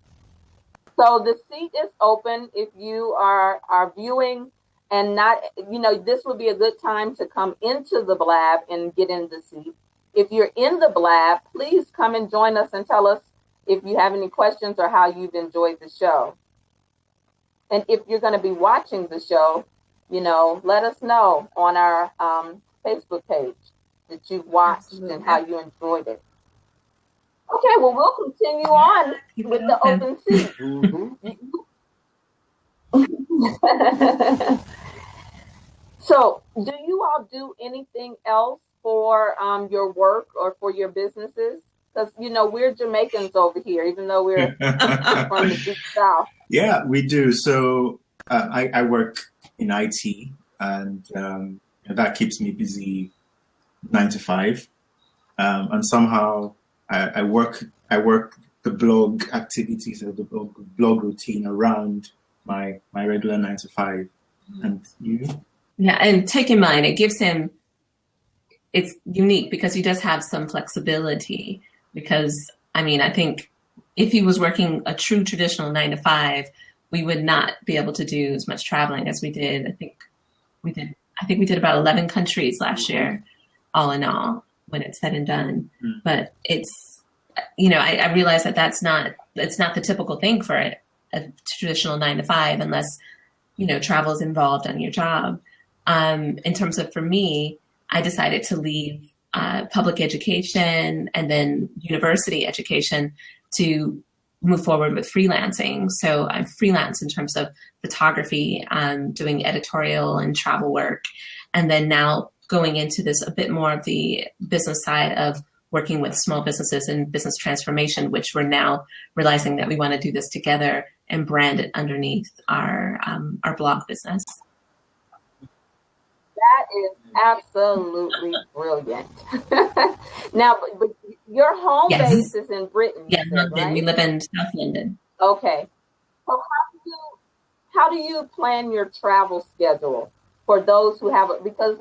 So the seat is open if you are viewing and not, this would be a good time to come into the Blab and get in the seat. if you're in the Blab, please come and join us and tell us if you have any questions or how you've enjoyed the show. And if you're going to be watching the show, let us know on our Facebook page that you've watched and how you enjoyed it. Okay, well, we'll continue on with the open seat. So, do you all do anything else for your work or for your businesses? Because, we're Jamaicans over here, even though we're from the deep South. Yeah, we do. So I work in IT, and that keeps me busy 9 to 5. And somehow I work the blog activities or the blog routine around my regular 9 to 5. And you? Yeah, and take in mind, it gives him, it's unique because he does have some flexibility. Because, I think if he was working a true traditional 9 to 5, we would not be able to do as much traveling as we did. I think we did about 11 countries last year, all in all, when it's said and done. Mm. But it's, I realize that it's not the typical thing for a traditional 9 to 5 unless, travel is involved on your job. In terms of, for me, I decided to leave public education and then university education to move forward with freelancing. So I'm freelance in terms of photography, doing editorial and travel work. And then now going into this a bit more of the business side of working with small businesses and business transformation, which we're now realizing that we want to do this together and brand it underneath our blog business. That is absolutely brilliant. Now, but your home base is in Britain. Yeah, London. Right? We live in South London. Okay. So how do you plan your travel schedule for those who have it? Because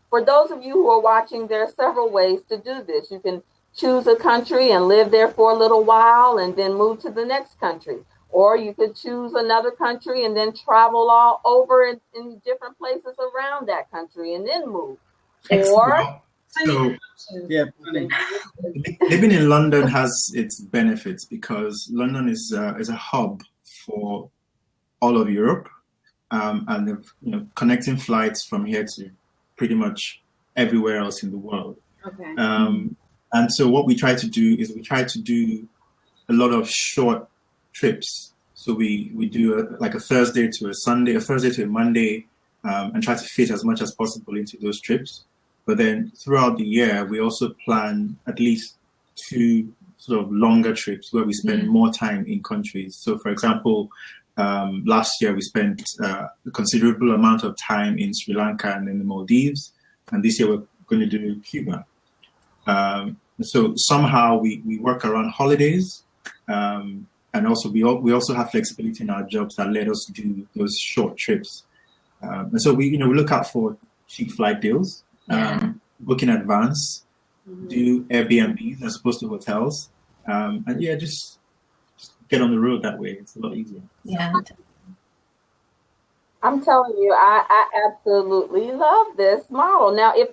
for those of you who are watching, there are several ways to do this. You can choose a country and live there for a little while and then move to the next country. Or you could choose another country and then travel all over in different places around that country and then move. Or living in London has its benefits because London is a hub for all of Europe, and connecting flights from here to pretty much everywhere else in the world. Okay. And so what we try to do is a lot of short trips. So we do a Thursday to a Sunday, a Thursday to a Monday, and try to fit as much as possible into those trips. But then throughout the year, we also plan at least 2 sort of longer trips where we spend more time in countries. So for example, last year we spent a considerable amount of time in Sri Lanka and in the Maldives. And this year we're going to do Cuba. So somehow we work around holidays. And also we also have flexibility in our jobs that let us do those short trips. And so we look out for cheap flight deals, book in advance, do Airbnbs as opposed to hotels. And just get on the road that way. It's a lot easier. Yeah. I'm telling you, I absolutely love this model. Now, if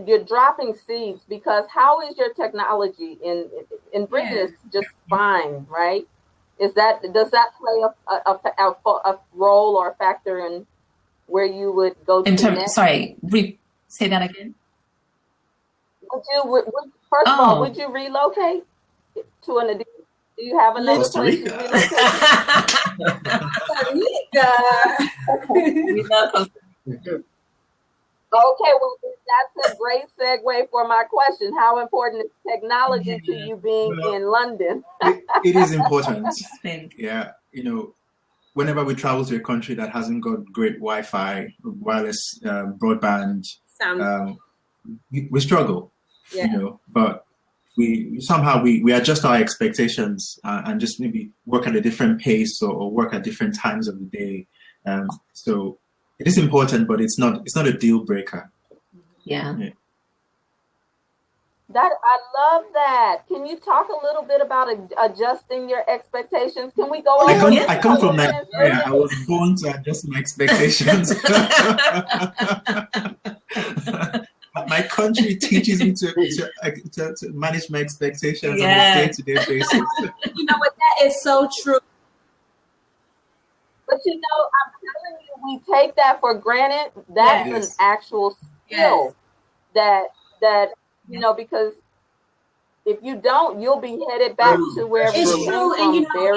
you're dropping seeds because how is your technology in Britain? It's just fine, right? Does that play a role or a factor in where you would go to next? Sorry, say that again. First of all, would you relocate to an? Do you have another Costa place Rica. to relocate? We love Costa Rica. Okay, well, that's a great segue for my question. How important is technology to you being in London? It is important. Yeah, whenever we travel to a country that hasn't got great Wi-Fi, wireless broadband, we struggle. But we somehow adjust our expectations and just maybe work at a different pace or work at different times of the day. So it is important, but it's not a deal breaker. Yeah. That I love that. Can you talk a little bit about adjusting your expectations? Can we go? I come from Nigeria. I was born to adjust my expectations. my country teaches me to manage my expectations on a day-to-day basis. You know what? That is so true. But you know, I'm telling you, we take that for granted. That's an actual skill that you know, because if you don't, you'll be headed back to wherever you came from. And you know,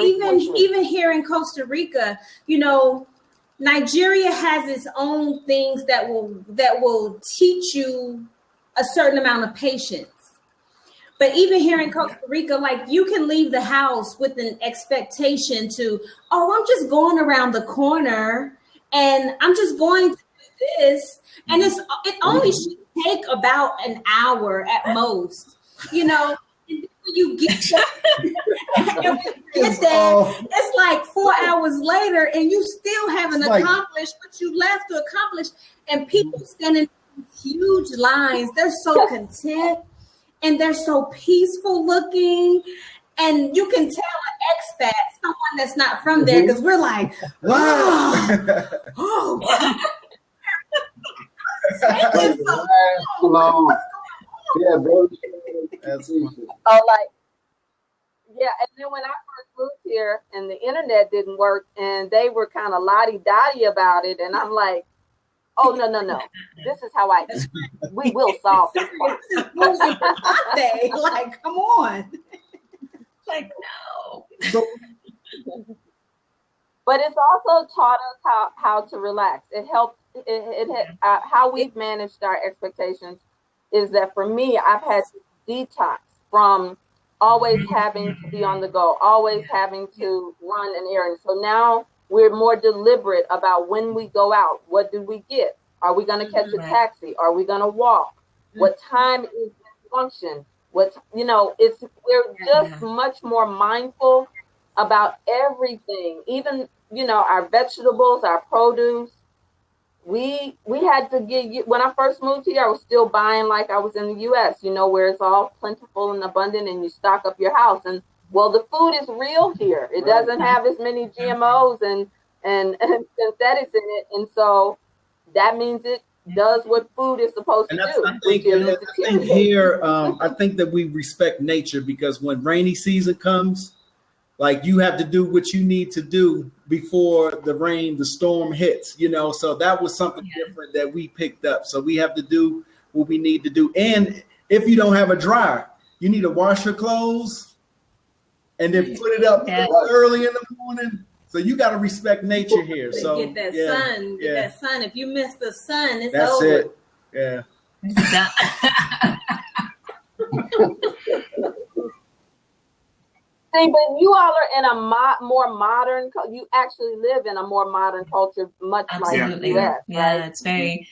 even here in Costa Rica, you know, Nigeria has its own things that will teach you a certain amount of patience. But even here in Costa Rica, like you can leave the house with an expectation to, oh, I'm just going around the corner and I'm just going to do this. And it only should take about an hour at most, you know. And when you get there, it's like 4 hours later and you still haven't accomplished what you left to accomplish. And people standing in huge lines, they're so content and they're so peaceful looking. And you can tell an expat, someone that's not from there, because we're like, wow. Oh. Yeah, baby. Oh, like, yeah. And then when I first moved here and the internet didn't work and they were kind of lottie-dottie about it. And I'm like, oh, no. This is how we will solve this one. Like, come on. Like, no. But it's also taught us how to relax. It helps. How we've managed our expectations is that for me, I've had to detox from always having to be on the go, always having to run an errand. So now we're more deliberate about when we go out. What do we get? Are we going to catch a taxi? Are we going to walk? What time is this function? We're just much more mindful about everything. Even, you know, our vegetables, our produce. We had to get, when I first moved here, I was still buying like I was in the US, you know, where it's all plentiful and abundant and you stock up your house. And well, the food is real here. It doesn't have as many GMOs and synthetics in it. And so that means it does what food is supposed to do. I think here, I think that we respect nature because when rainy season comes, like you have to do what you need to do before the storm hits, you know. So that was something different that we picked up. So we have to do what we need to do. And if you don't have a dryer, you need to wash your clothes and then put it up early in the morning. So you got to respect nature here. So get that sun. Get that sun. If you miss the sun, it's that's over. It. Yeah. See, but you all are in a more modern. You actually live in a more modern culture, much like the US. Yeah, right? It's very.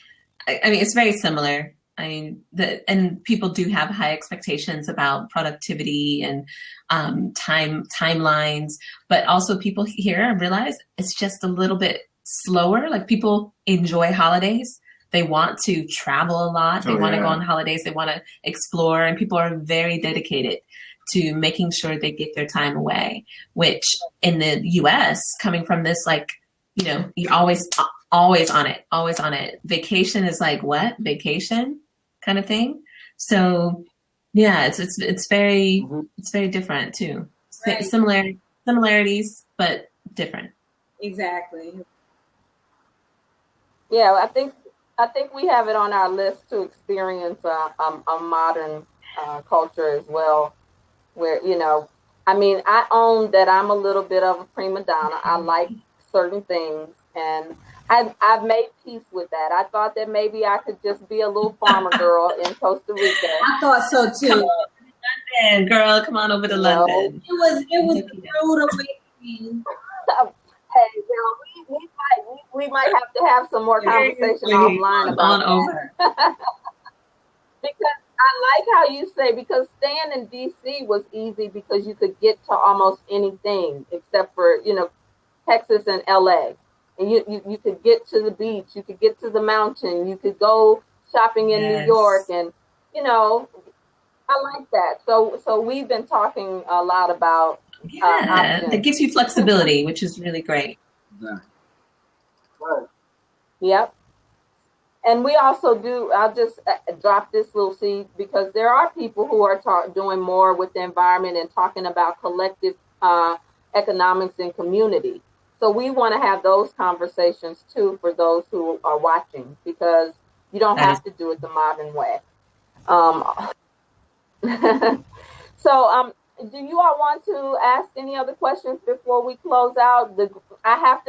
I mean, it's very similar. I mean, and people do have high expectations about productivity and timelines, but also people here realize it's just a little bit slower. Like people enjoy holidays. They want to travel a lot. They want to go on holidays. They want to explore, and people are very dedicated to making sure they get their time away, which in the US, coming from this, like, you know, you're always on it. Vacation is like, what? Vacation kind of thing. So yeah, it's very different too. Right. Similarities, but different. Exactly. Yeah, I think we have it on our list to experience a modern culture as well. Where, you know, I mean, I own that I'm a little bit of a prima donna. I like certain things, and I've made peace with that. I thought that maybe I could just be a little farmer girl in Costa Rica. I thought so too. London, girl, come on over to London. It was rude awakening. Hey, girl, we might have to have some more conversation offline about over. Because I like how you say, because staying in DC was easy because you could get to almost anything except for, you know, Texas and LA. And you could get to the beach, you could get to the mountain, you could go shopping in New York, and, you know, I like that. So we've been talking a lot about it gives you flexibility, which is really great. Right. Yep. And we also do, I'll just drop this little seed, because there are people who are doing more with the environment and talking about collective economics and community. So we want to have those conversations too for those who are watching, because you don't have to do it the modern way. So do you all want to ask any other questions before we close out? I have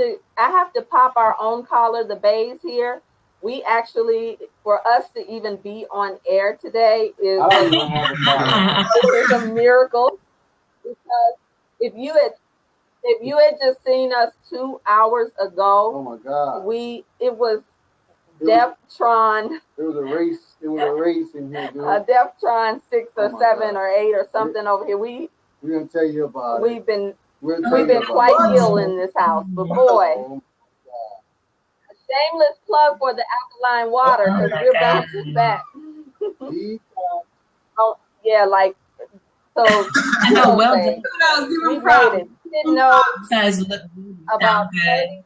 to pop our own collar, the bays here. We actually, for us to even be on air today is a miracle, because if you had just seen us 2 hours ago, oh my God, it was Deftron. It was a race. It was a race in here, dude. Deftron 6 or 7 or 8 or something over here. We're gonna tell you about it. We've been quite ill in this house, but boy. A shameless plug for the alkaline water, because we're bouncing back. Oh yeah, like so. I know. Well, we didn't know about 30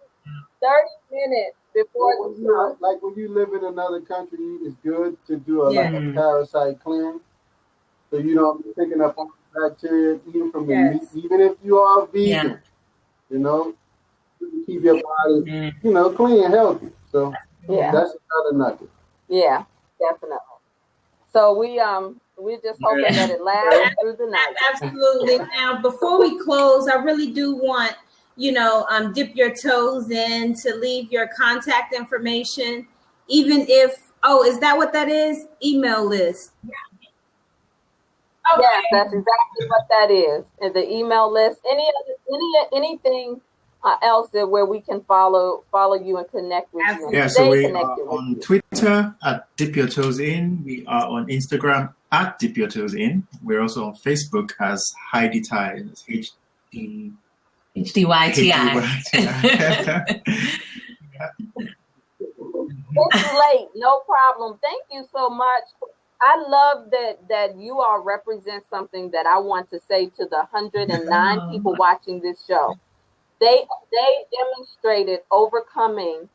minutes before the show. Like when you live in another country, it's good to do like a parasite cleanse, so you don't be picking up all the bacteria even from the meat, even if you are vegan. You know, you keep your body, clean and healthy. So that's another nugget. Yeah, definitely. So we're just hoping that it lasts through the night. Absolutely. Now, before we close, I really do want, dip your toes in to leave your contact information, even if, is that what that is? Email list. Okay. Yes, that's exactly what that is. And the email list, anything else where we can follow you and connect with you. Yeah, so we are on Twitter at Dip Your Toes In. We are on Instagram at Dip Your Toes In. We're also on Facebook as Heidi Tai. That's HDYTI. It's late, no problem. Thank you so much. I love that you all represent something that I want to say to the 109 people watching this show. They demonstrated overcoming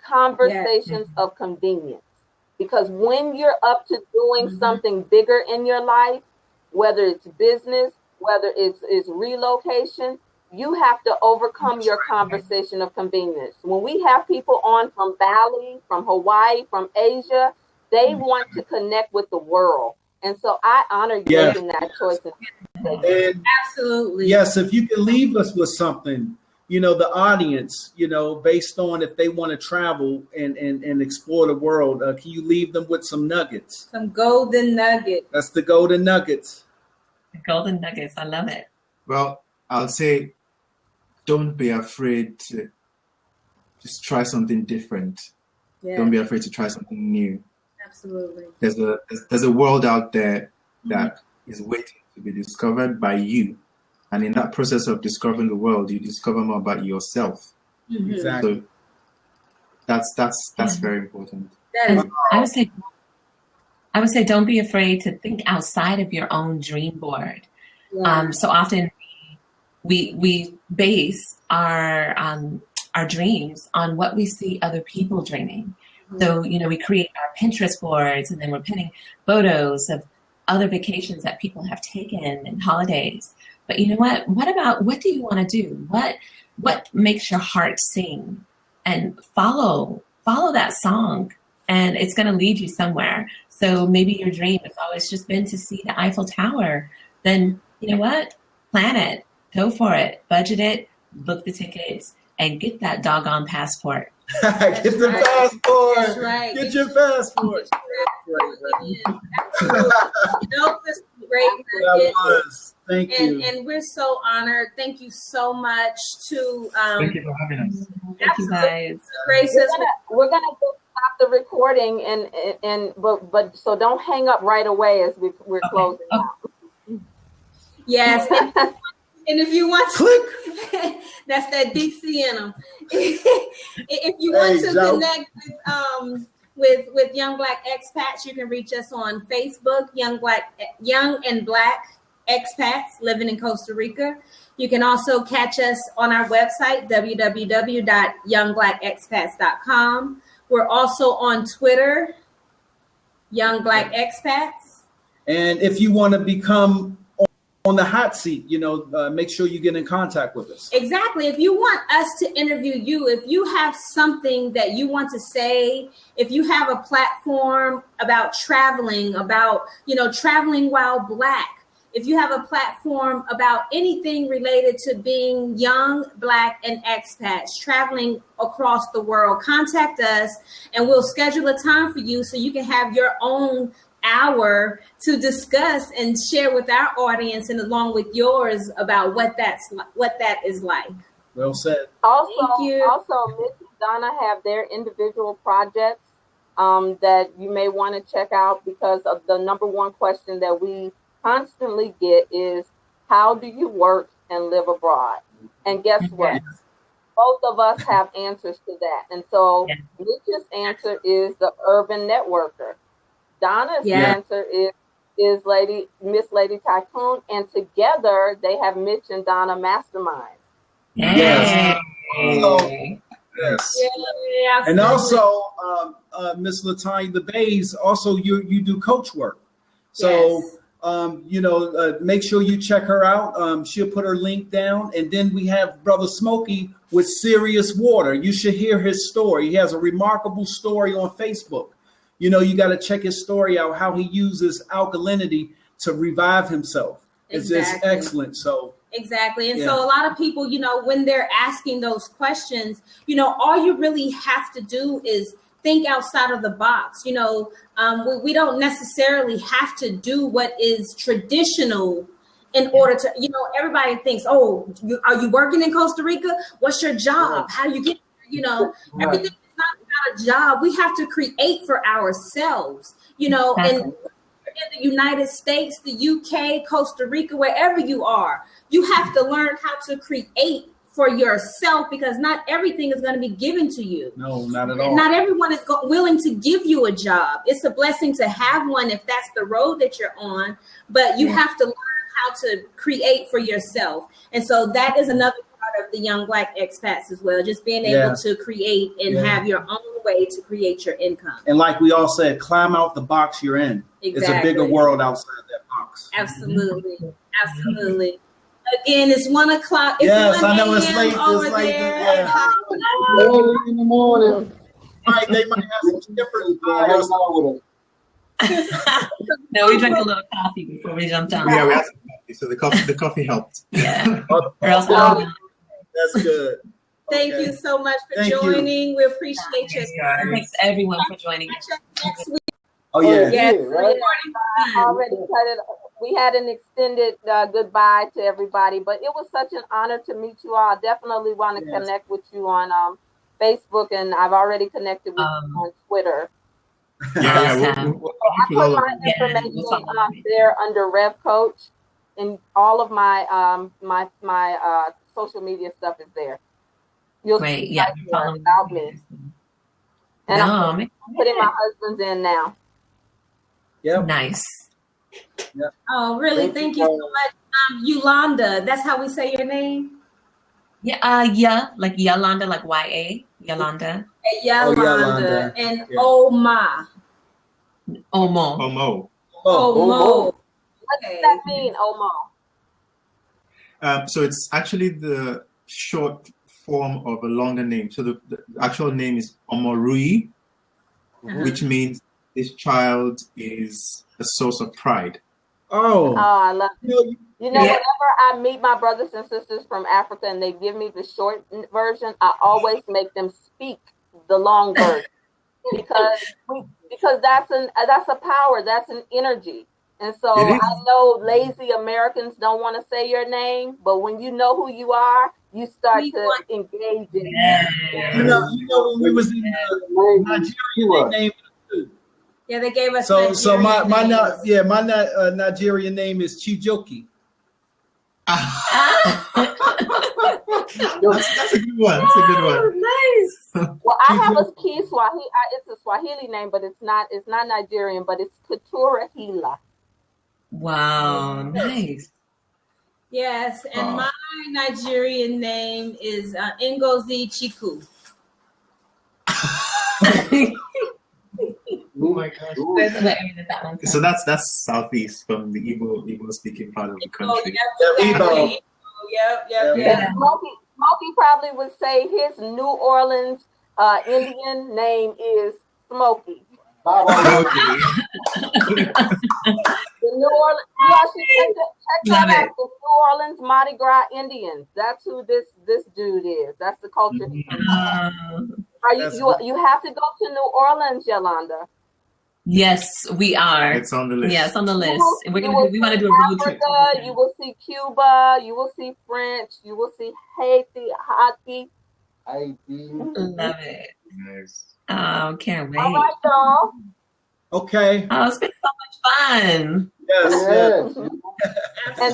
conversations of convenience, because when you're up to doing something bigger in your life, whether it's business, whether it's relocation, you have to overcome your conversation of convenience. When we have people on from Bali, from Hawaii, from Asia, they want to connect with the world. And so I honor you making that choice. And absolutely. Yes, if you can leave us with something, the audience, based on if they want to travel and explore the world, can you leave them with some nuggets? Some golden nuggets. That's the golden nuggets. The golden nuggets. I love it. Well, I'll say, don't be afraid to just try something different. Yeah. Don't be afraid to try something new. Absolutely. There's a world out there that is waiting to be discovered by you. And in that process of discovering the world, you discover more about yourself. Exactly. So that's very important. I would say don't be afraid to think outside of your own dream board. Yeah. So often we base our dreams on what we see other people dreaming. So, we create our Pinterest boards, and then we're pinning photos of other vacations that people have taken and holidays. But you know what? What do you want to do? What makes your heart sing? And follow that song, and it's going to lead you somewhere. So maybe your dream has always just been to see the Eiffel Tower. Then, you know what? Plan it. Go for it. Budget it. Book the tickets. And get that doggone passport. Get the passport. That's right. Get your passport. Nope, this is great. Thank you. And we're so honored. Thank you so much to. Thank you for having us. Thank you guys. We're gonna stop the recording but so don't hang up right away as we're closing out. Yes. And if you want to, that's that DC in them. If you want to connect with Young Black Expats, you can reach us on Facebook, Young and Black Expats living in Costa Rica. You can also catch us on our website, www.youngblackexpats.com. We're also on Twitter, Young Black Expats. And if you want to become on the hot seat, make sure you get in contact with us. Exactly. If you want us to interview you, if you have something that you want to say, if you have a platform about traveling, about, traveling while Black, if you have a platform about anything related to being young, Black, and expats traveling across the world, contact us and we'll schedule a time for you so you can have your own hour to discuss and share with our audience and along with yours about what that is like. Well said. Also, Thank you. Mitch and Donna have their individual projects that you may want to check out, because of the number one question that we constantly get is, how do you work and live abroad? And guess what? Both of us have answers to that. And so Mitch's answer is the urban networker. Donna's answer is Miss Lady Tycoon, and together they have Mitch and Donna Mastermind. Yes. Yes. Yeah, and also, Miss Latanya, the Bays, also you do coach work. So, make sure you check her out. She'll put her link down. And then we have Brother Smokey with Serious Water. You should hear his story. He has a remarkable story on Facebook. You got to check his story out, how he uses alkalinity to revive himself. It's excellent. So exactly. And so a lot of people, when they're asking those questions, all you really have to do is think outside of the box. We don't necessarily have to do what is traditional in order to, everybody thinks, are you working in Costa Rica? What's your job? How do you get, everything is not about a job. We have to create for ourselves, and in the United States, the UK, Costa Rica, wherever you are, you have to learn how to create for yourself, because not everything is going to be given to you. No, not at all. Not everyone is willing to give you a job. It's a blessing to have one if that's the road that you're on, but you have to learn how to create for yourself. And so that is another part of the Young Black Expats as well, just being able to create and have your own way to create your income. And like we all said, climb out the box you're in. Exactly. It's a bigger world outside that box. Absolutely. Absolutely. Again, it's 1 o'clock. It's yes, 1 I know it's late. over It's late. there. Early in the morning. Right, they might have some skippers. No, we drank a little coffee before we jumped on. Yeah, we had some coffee, so the coffee helped. Yeah. Or else that's good. Thank you so much for joining. We appreciate you. Thanks everyone for joining. Next week. Oh yeah. Yes, right? Already cut it. We had an extended goodbye to everybody, but it was such an honor to meet you all. I definitely want to connect with you on Facebook, and I've already connected with you on Twitter. Yeah. I put my information there under Rev Coach, and all of my my social media stuff is there. You'll see right there about me. And I'm putting my husband's in now. Yep. Nice. Yep. Oh, really? Thank you so much. Yolanda, that's how we say your name? Yeah, like Yolanda, like Y-A, Yolanda. Yolanda. And Oma. Omo. What does that mean, Omo? So it's actually the short form of a longer name. So the actual name is Omorui, which means this child is a source of pride. Oh, I love it. Whenever I meet my brothers and sisters from Africa and they give me the short version, I always make them speak the long version because that's a power, that's an energy. And so I know lazy Americans don't want to say your name, but when you know who you are, you start to engage in it. You know, when we was in Nigeria, they named it too. Yeah, they gave us. So my Nigerian name is Chijoki. That's a good one. That's a good one. Nice. Well, I have a key Swahili. It's a Swahili name, but it's not Nigerian. But it's Katura Hila. Wow, nice. Yes, and my Nigerian name is Ngozi Chiku. Oh my gosh. So that's southeast from the Igbo speaking part of the country. Igbo. Yep. Smokey probably would say his New Orleans Indian name is Smokey. The New Orleans, you all should check that out. The New Orleans Mardi Gras Indians. That's who this dude is. That's the culture. You have to go to New Orleans, Yolanda. Yes, we are. It's on the list. Yes, on the list. We want to do a road trip. You will see Cuba. You will see French. You will see Haiti. Love it. Nice. Oh, can't wait. All right, y'all. Okay. Oh, it's been so much fun. Yes. And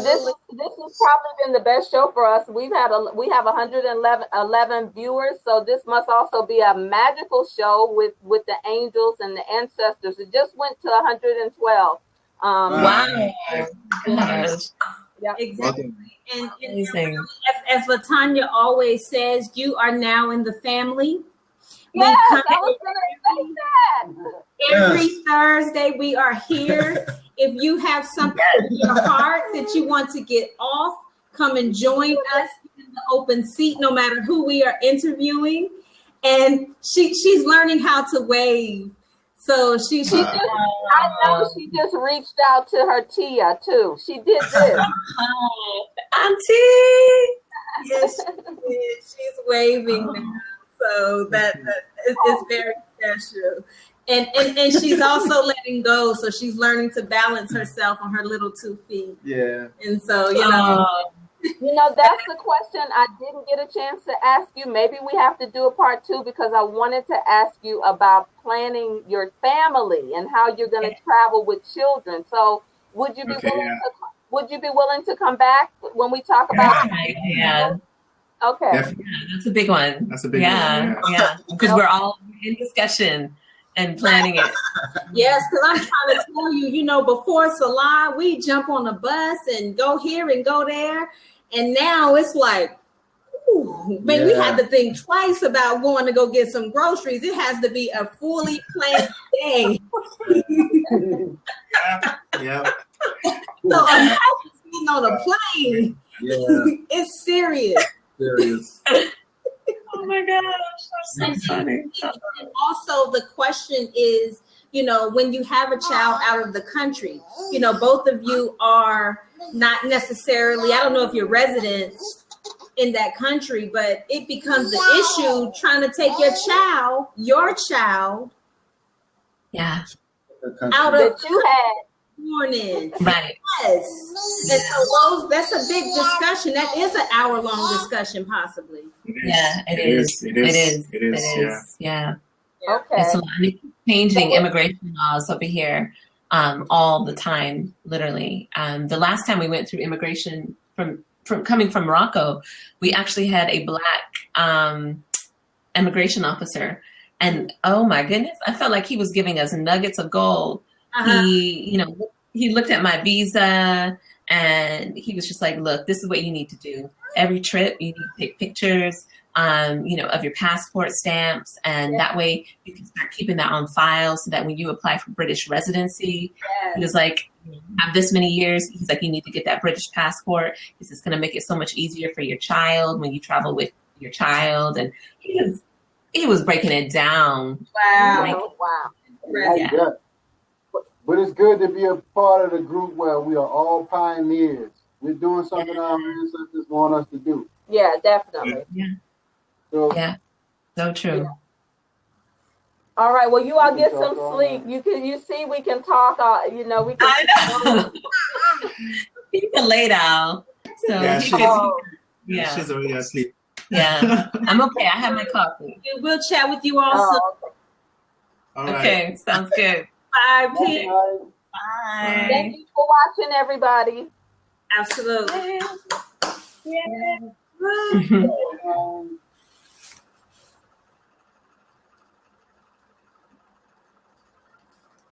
this has probably been the best show for us. We have 111 viewers, so this must also be a magical show with the angels and the ancestors. It just went to 112. Wow. Yes. Yeah, exactly. And as Latanya always says, you are now in the family. Yes, I was going to say that. Every Thursday we are here. If you have something in your heart that you want to get off, come and join us in the open seat, no matter who we are interviewing. And she's learning how to wave. So she just, I know she just reached out to her Tia too. She did this. Auntie. Yes, she did. She's waving now. So that is very special. And she's also letting go. So she's learning to balance herself on her little 2 feet. Yeah. And so, you know. That's the question I didn't get a chance to ask you. Maybe we have to do a part 2 because I wanted to ask you about planning your family and how you're going to travel with children. So would you be willing to come back when we talk about Yeah. Okay. Yeah, that's a big one. That's a big one. Yeah. Because we're all in discussion and planning it. Yes, because I'm trying to tell you, before Salah, we jump on a bus and go here and go there. And now it's like, we had to think twice about going to go get some groceries. It has to be a fully planned day. Yeah. So I'm getting on a plane. Yeah. It's serious. Serious. Oh my gosh, that's so funny. And also the question is, when you have a child out of the country, both of you are not necessarily, I don't know if you're residents in that country, but it becomes an issue trying to take your child, out of that you had. Morning. Right. Yes. And so that's a big discussion. That is an hour-long discussion, possibly. Yeah, it is. Yeah. Okay. It's a lot. Changing immigration laws over here all the time, literally. The last time we went through immigration from coming from Morocco, we actually had a Black immigration officer. And oh my goodness, I felt like he was giving us nuggets of gold. He looked at my visa and he was just like, look, this is what you need to do. Every trip, you need to take pictures, of your passport stamps. And that way you can start keeping that on file so that when you apply for British residency, he was like, have this many years. He's like, you need to get that British passport. This is going to make it so much easier for your child when you travel with your child. And he was breaking it down. Wow. Yeah. But it's good to be a part of the group where we are all pioneers. We're doing something our ancestors want us to do. Yeah, definitely. Yeah. So true. Yeah. All right. Well, you all get some sleep. You see, we can talk. We can. I know. He's a lay down. So she's already asleep. Yeah, I'm okay. I have my coffee. We'll chat with you also. All right. Okay, sounds good. Bye. Bye. Thank you for watching, everybody. Absolutely. Yeah.